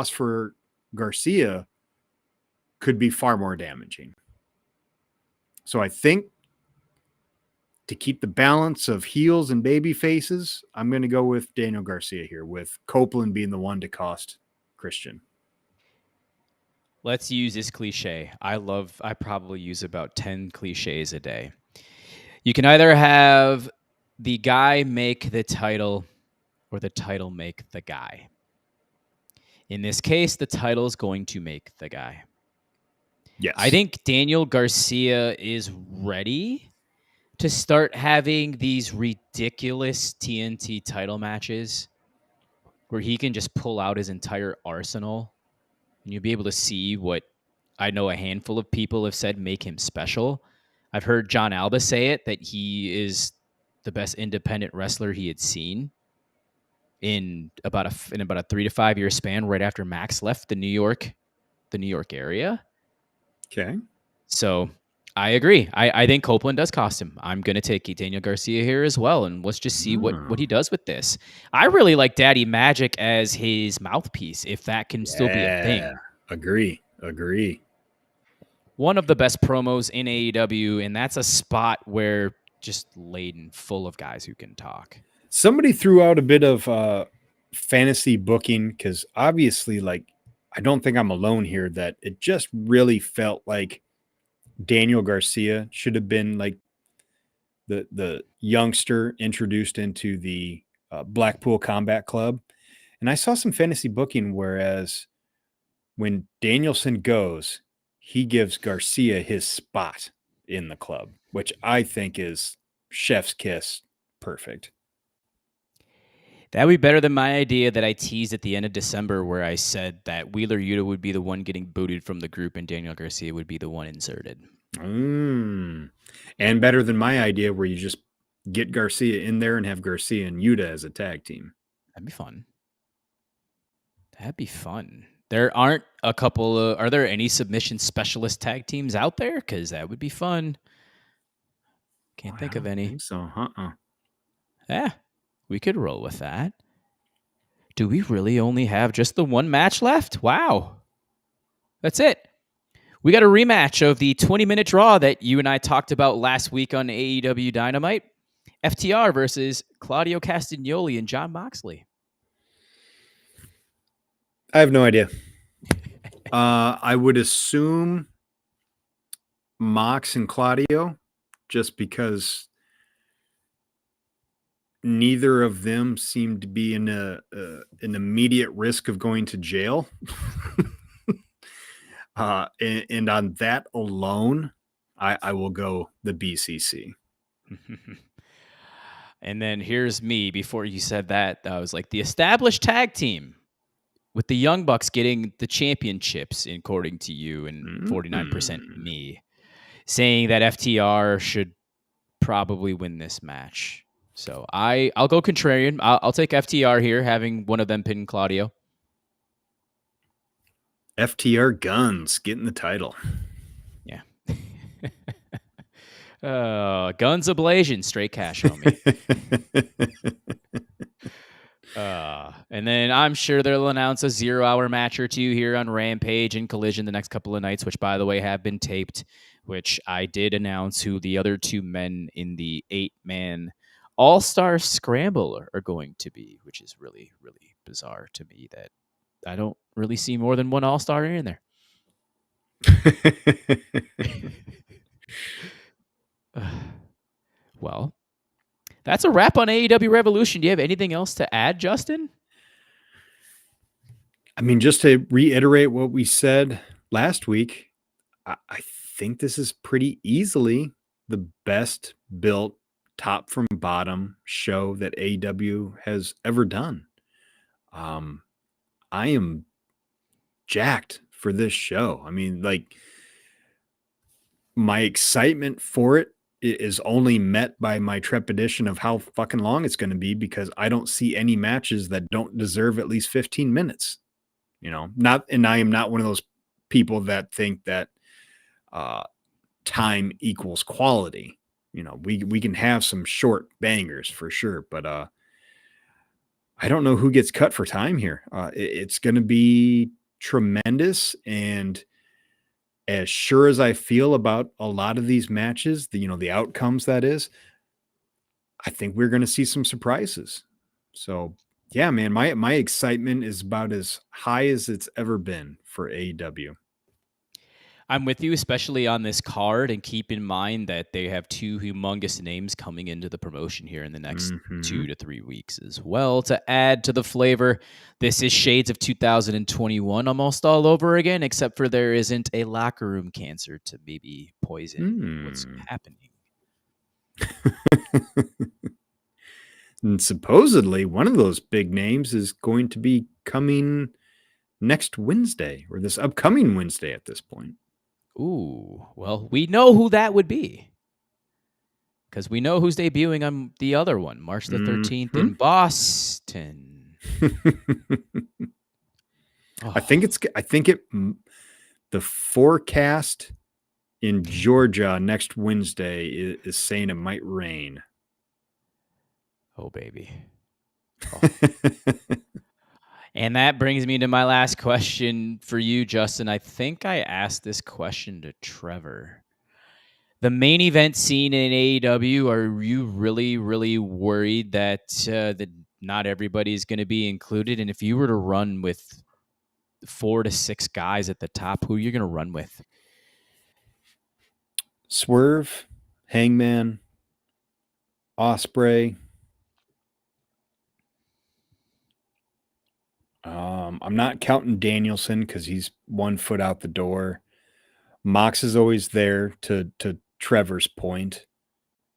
for Garcia could be far more damaging. So I think to keep the balance of heels and baby faces, I'm going to go with Daniel Garcia here, with Copeland being the one to cost Christian. Let's use this cliche. I probably use about 10 cliches a day. You can either have the guy make the title or the title make the guy. In this case, the title is going to make the guy. Yes. I think Daniel Garcia is ready to start having these ridiculous TNT title matches where he can just pull out his entire arsenal and you'll be able to see what I know a handful of people have said make him special. I've heard John Alba say it, that he is the best independent wrestler he had seen in about a 3 to 5 year span right after Max left the New York area. Okay. So I agree. I think Copeland does cost him. I'm going to take Daniel Garcia here as well, and let's just see what he does with this. I really like Daddy Magic as his mouthpiece, if that can still be a thing. Agree. One of the best promos in AEW, and that's a spot where just laden full of guys who can talk. Somebody threw out a bit of fantasy booking because obviously, like, I don't think I'm alone here that it just really felt like Daniel Garcia should have been like the youngster introduced into the Blackpool Combat Club. And I saw some fantasy booking, whereas when Danielson goes, he gives Garcia his spot in the club, which I think is chef's kiss perfect. That would be better than my idea that I teased at the end of December where I said that Wheeler Yuta would be the one getting booted from the group and Daniel Garcia would be the one inserted. And better than my idea where you just get Garcia in there and have Garcia and Yuta as a tag team. That'd be fun. That'd be fun. There aren't a couple of. Are there any submission specialist tag teams out there? Because that would be fun. Can't think of I any. think so. Yeah, we could roll with that. Do we really only have just the one match left? Wow. That's it. We got a rematch of the 20-minute draw that you and I talked about last week on AEW Dynamite. FTR versus Claudio Castagnoli and Jon Moxley. I have no idea. I would assume Mox and Claudio, just because neither of them seem to be in an immediate risk of going to jail. And on that alone, I will go the BCC. And then here's me. Before you said that, I was like, the established tag team with the Young Bucks getting the championships, according to you, and 49% me, saying that FTR should probably win this match. So I'll go contrarian. I'll take FTR here, having one of them pin Claudio. FTR Guns getting the title. Yeah. Guns ablazing, straight cash, homie. And then I'm sure they'll announce a 0-hour match or two here on Rampage and Collision the next couple of nights, which, by the way, have been taped, which I did announce who the other two men in the 8-man All-Star Scramble are going to be, which is really, really bizarre to me that I don't really see more than one All-Star in there. Well, that's a wrap on AEW Revolution. Do you have anything else to add, Justin? I mean, just to reiterate what we said last week, I think this is pretty easily the best built top from bottom show that AEW has ever done. I am jacked for this show. I mean, like, my excitement for it is only met by my trepidation of how fucking long it's going to be, because I don't see any matches that don't deserve at least 15 minutes. And I am not one of those people that think that time equals quality. We can have some short bangers for sure, but I don't know who gets cut for time here. It's going to be tremendous, and as sure as I feel about a lot of these matches, the outcomes, that is, I think we're going to see some surprises. So yeah, man, my excitement is about as high as it's ever been for AEW. I'm with you, especially on this card, and keep in mind that they have two humongous names coming into the promotion here in the next 2 to 3 weeks as well to add to the flavor. This is shades of 2021 almost all over again, except for there isn't a locker room cancer to maybe poison what's happening. And supposedly one of those big names is going to be coming next Wednesday, or this upcoming Wednesday at this point. Ooh, well, we know who that would be, because we know who's debuting on the other one, March the 13th in Boston. I think the forecast in Georgia next Wednesday is saying it might rain. Oh, baby. Oh. And that brings me to my last question for you, Justin. I think I asked this question to Trevor. The main event scene in AEW, are you really, really worried that not everybody is going to be included? And if you were to run with 4 to 6 guys at the top, who are you going to run with? Swerve, Hangman, Ospreay. I'm not counting Danielson because he's 1 foot out the door. Mox is always there, to Trevor's point,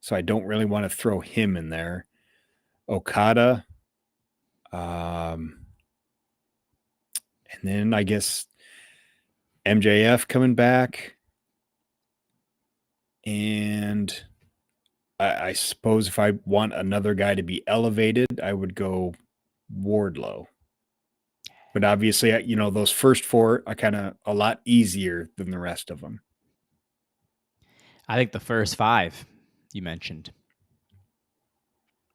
so I don't really want to throw him in there. Okada, and then I guess MJF coming back, and I suppose if I want another guy to be elevated, I would go Wardlow. But obviously, those first 4 are kind of a lot easier than the rest of them. I think the first 5 you mentioned.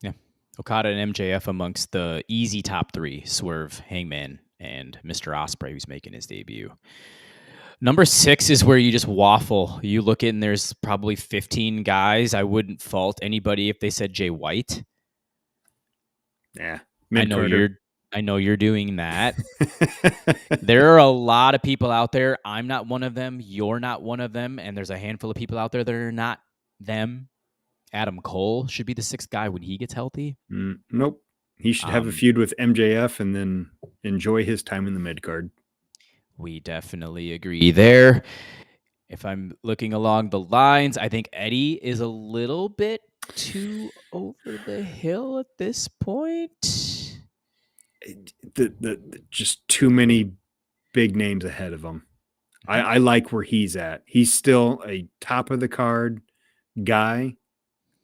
Yeah. Okada and MJF amongst the easy top 3. Swerve, Hangman, and Mr. Ospreay, who's making his debut. Number 6 is where you just waffle. You look in, there's probably 15 guys. I wouldn't fault anybody if they said Jay White. Yeah. I know you're doing that. There are a lot of people out there. I'm not one of them. You're not one of them. And there's a handful of people out there that are not them. Adam Cole should be the 6th guy when he gets healthy. Nope. He should have a feud with MJF and then enjoy his time in the mid card. We definitely agree there. If I'm looking along the lines, I think Eddie is a little bit too over the hill at this point. Just too many big names ahead of him. I like where he's at. He's still a top of the card guy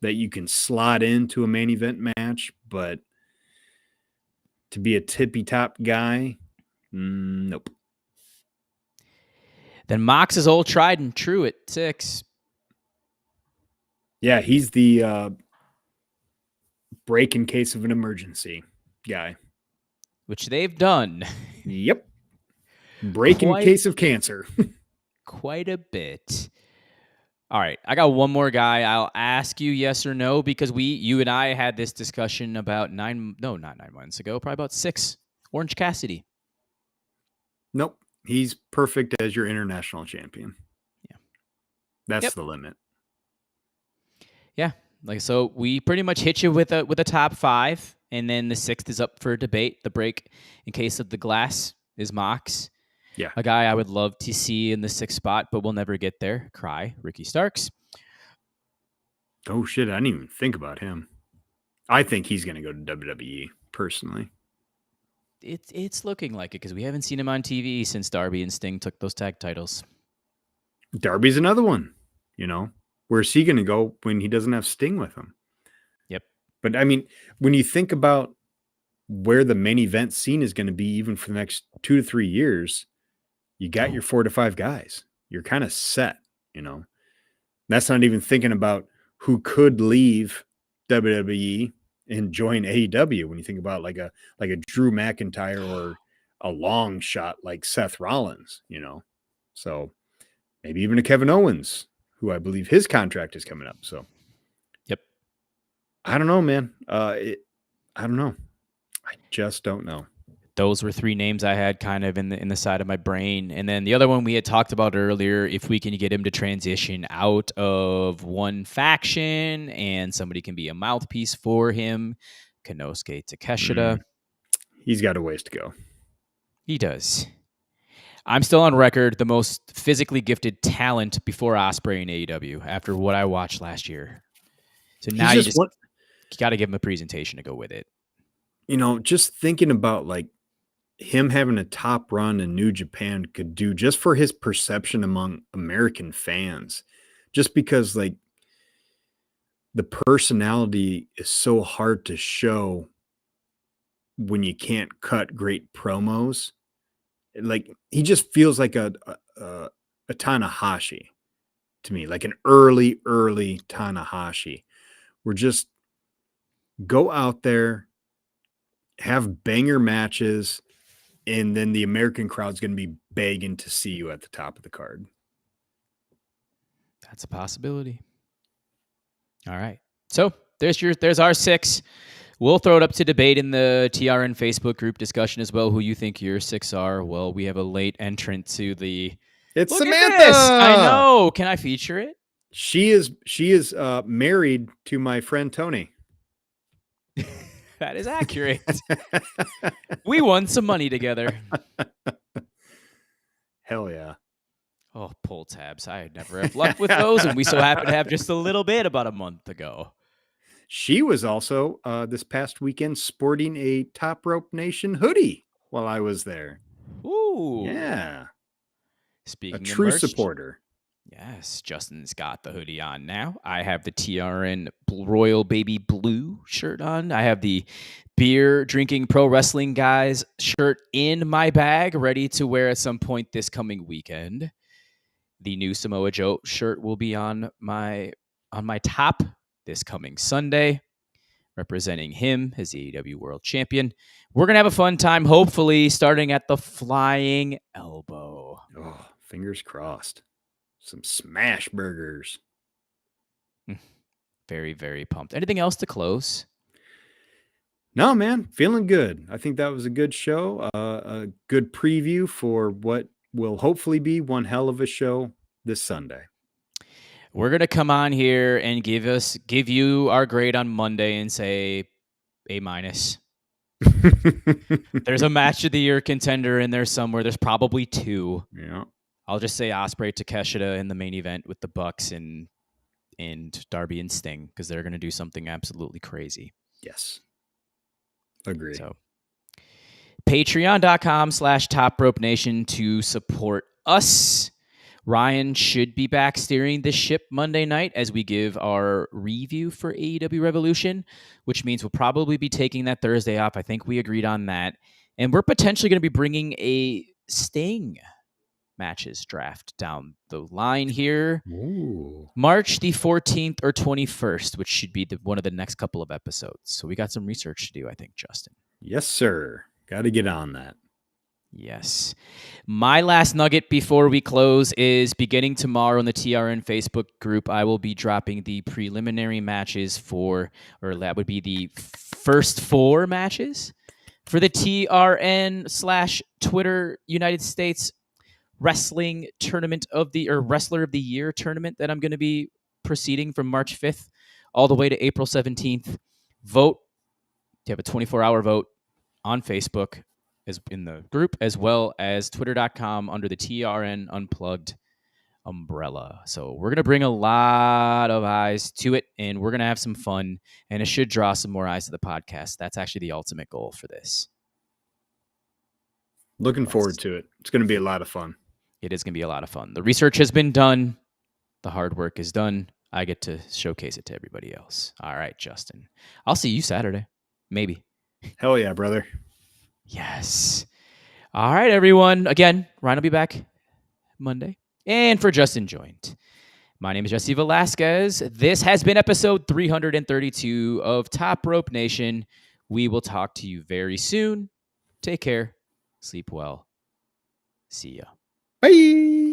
that you can slot into a main event match, but to be a tippy top guy, nope. Then Mox is old tried and true at 6. Yeah, he's the break in case of an emergency guy. Which they've done. Yep. Break in case of cancer. Quite a bit. All right, I got one more guy. I'll ask you yes or no because you and I had this discussion about not 9 months ago, probably about 6. Orange Cassidy. Nope. He's perfect as your international champion. Yeah. That's the limit. Yeah. So we pretty much hit you with a top 5, and then the 6th is up for debate. The break in case of the glass is Mox. Yeah. A guy I would love to see in the 6th spot, but we'll never get there. Ricky Starks. Oh, shit. I didn't even think about him. I think he's going to go to WWE, personally. It's looking like it because we haven't seen him on TV since Darby and Sting took those tag titles. Darby's another one, Where's he going to go when he doesn't have Sting with him? Yep. But, I mean, when you think about where the main event scene is going to be even for the next 2 to 3 years, you got your 4 to 5 guys. You're kind of set, That's not even thinking about who could leave WWE and join AEW when you think about like a Drew McIntyre or a long shot like Seth Rollins, So maybe even a Kevin Owens, who I believe his contract is coming up. So, yep. I don't know, man. I don't know. I just don't know. Those were 3 names I had kind of in the side of my brain. And then the other one we had talked about earlier, if we can get him to transition out of one faction and somebody can be a mouthpiece for him, Konosuke Takeshita. He's got a ways to go. He does. I'm still on record the most physically gifted talent before Ospreay in AEW after what I watched last year. So now you got to give him a presentation to go with it. Just thinking about like him having a top run in New Japan could do just for his perception among American fans, just because like the personality is so hard to show when you can't cut great promos. Like he just feels like a Tanahashi to me, like an early Tanahashi. We're just go out there, have banger matches, and then the American crowd's going to be begging to see you at the top of the card. That's a possibility. All right. So there's our 6. We'll throw it up to debate in the TRN Facebook group discussion as well, who you think your 6 are. Well, we have a late entrant to the... It's Look Samantha! At this. I know. Can I feature it? She is married to my friend Tony. That is accurate. We won some money together. Hell yeah. Oh, pull tabs. I never have luck with those, and we so happen to have just a little bit about a month ago. She was also this past weekend sporting a Top Rope Nation hoodie while I was there. Ooh. Yeah. Speaking a true of merch, supporter. Yes, Justin's got the hoodie on now. I have the TRN Royal Baby Blue shirt on. I have the beer drinking pro wrestling guys shirt in my bag, ready to wear at some point this coming weekend. The new Samoa Joe shirt will be on my top this coming Sunday, representing him as the AEW World Champion. We're gonna have a fun time, hopefully, starting at the Flying Elbow. Oh, fingers crossed. Some smash burgers. Very, very pumped. Anything else to close? No, man, feeling good. I think that was a good show. A good preview for what will hopefully be one hell of a show this Sunday. We're gonna come on here and give you our grade on Monday and say A-. There's a match of the year contender in there somewhere. There's probably two. Yeah. I'll just say Ospreay Takeshita in the main event with the Bucks and Darby and Sting, because they're going to do something absolutely crazy. Yes. Agree. So patreon.com/Top Rope Nation to support us. Ryan should be back steering the ship Monday night as we give our review for AEW Revolution, which means we'll probably be taking that Thursday off. I think we agreed on that. And we're potentially going to be bringing a Sting matches draft down the line here. Ooh. March the 14th or 21st, which should be one of the next couple of episodes. So we got some research to do, I think, Justin. Yes, sir. Got to get on that. Yes. My last nugget before we close is beginning tomorrow in the TRN Facebook group, I will be dropping the preliminary matches or that would be the first 4 matches for the TRN/Twitter United States Wrestling Tournament Wrestler of the Year tournament that I'm going to be proceeding from March 5th all the way to April 17th. Vote. You have a 24-hour vote on Facebook as in the group, as well as twitter.com under the TRN Unplugged umbrella. So we're going to bring a lot of eyes to it, and we're going to have some fun, and it should draw some more eyes to the podcast. That's actually the ultimate goal for this. Looking forward to it. It's going to be a lot of fun. It is going to be a lot of fun. The research has been done. The hard work is done. I get to showcase it to everybody else. All right, Justin. I'll see you Saturday. Maybe. Hell yeah, brother. Yes. All right, everyone. Again, Ryan will be back Monday. And for Justin Joint, my name is Jesse Velasquez. This has been episode 332 of Top Rope Nation. We will talk to you very soon. Take care. Sleep well. See ya.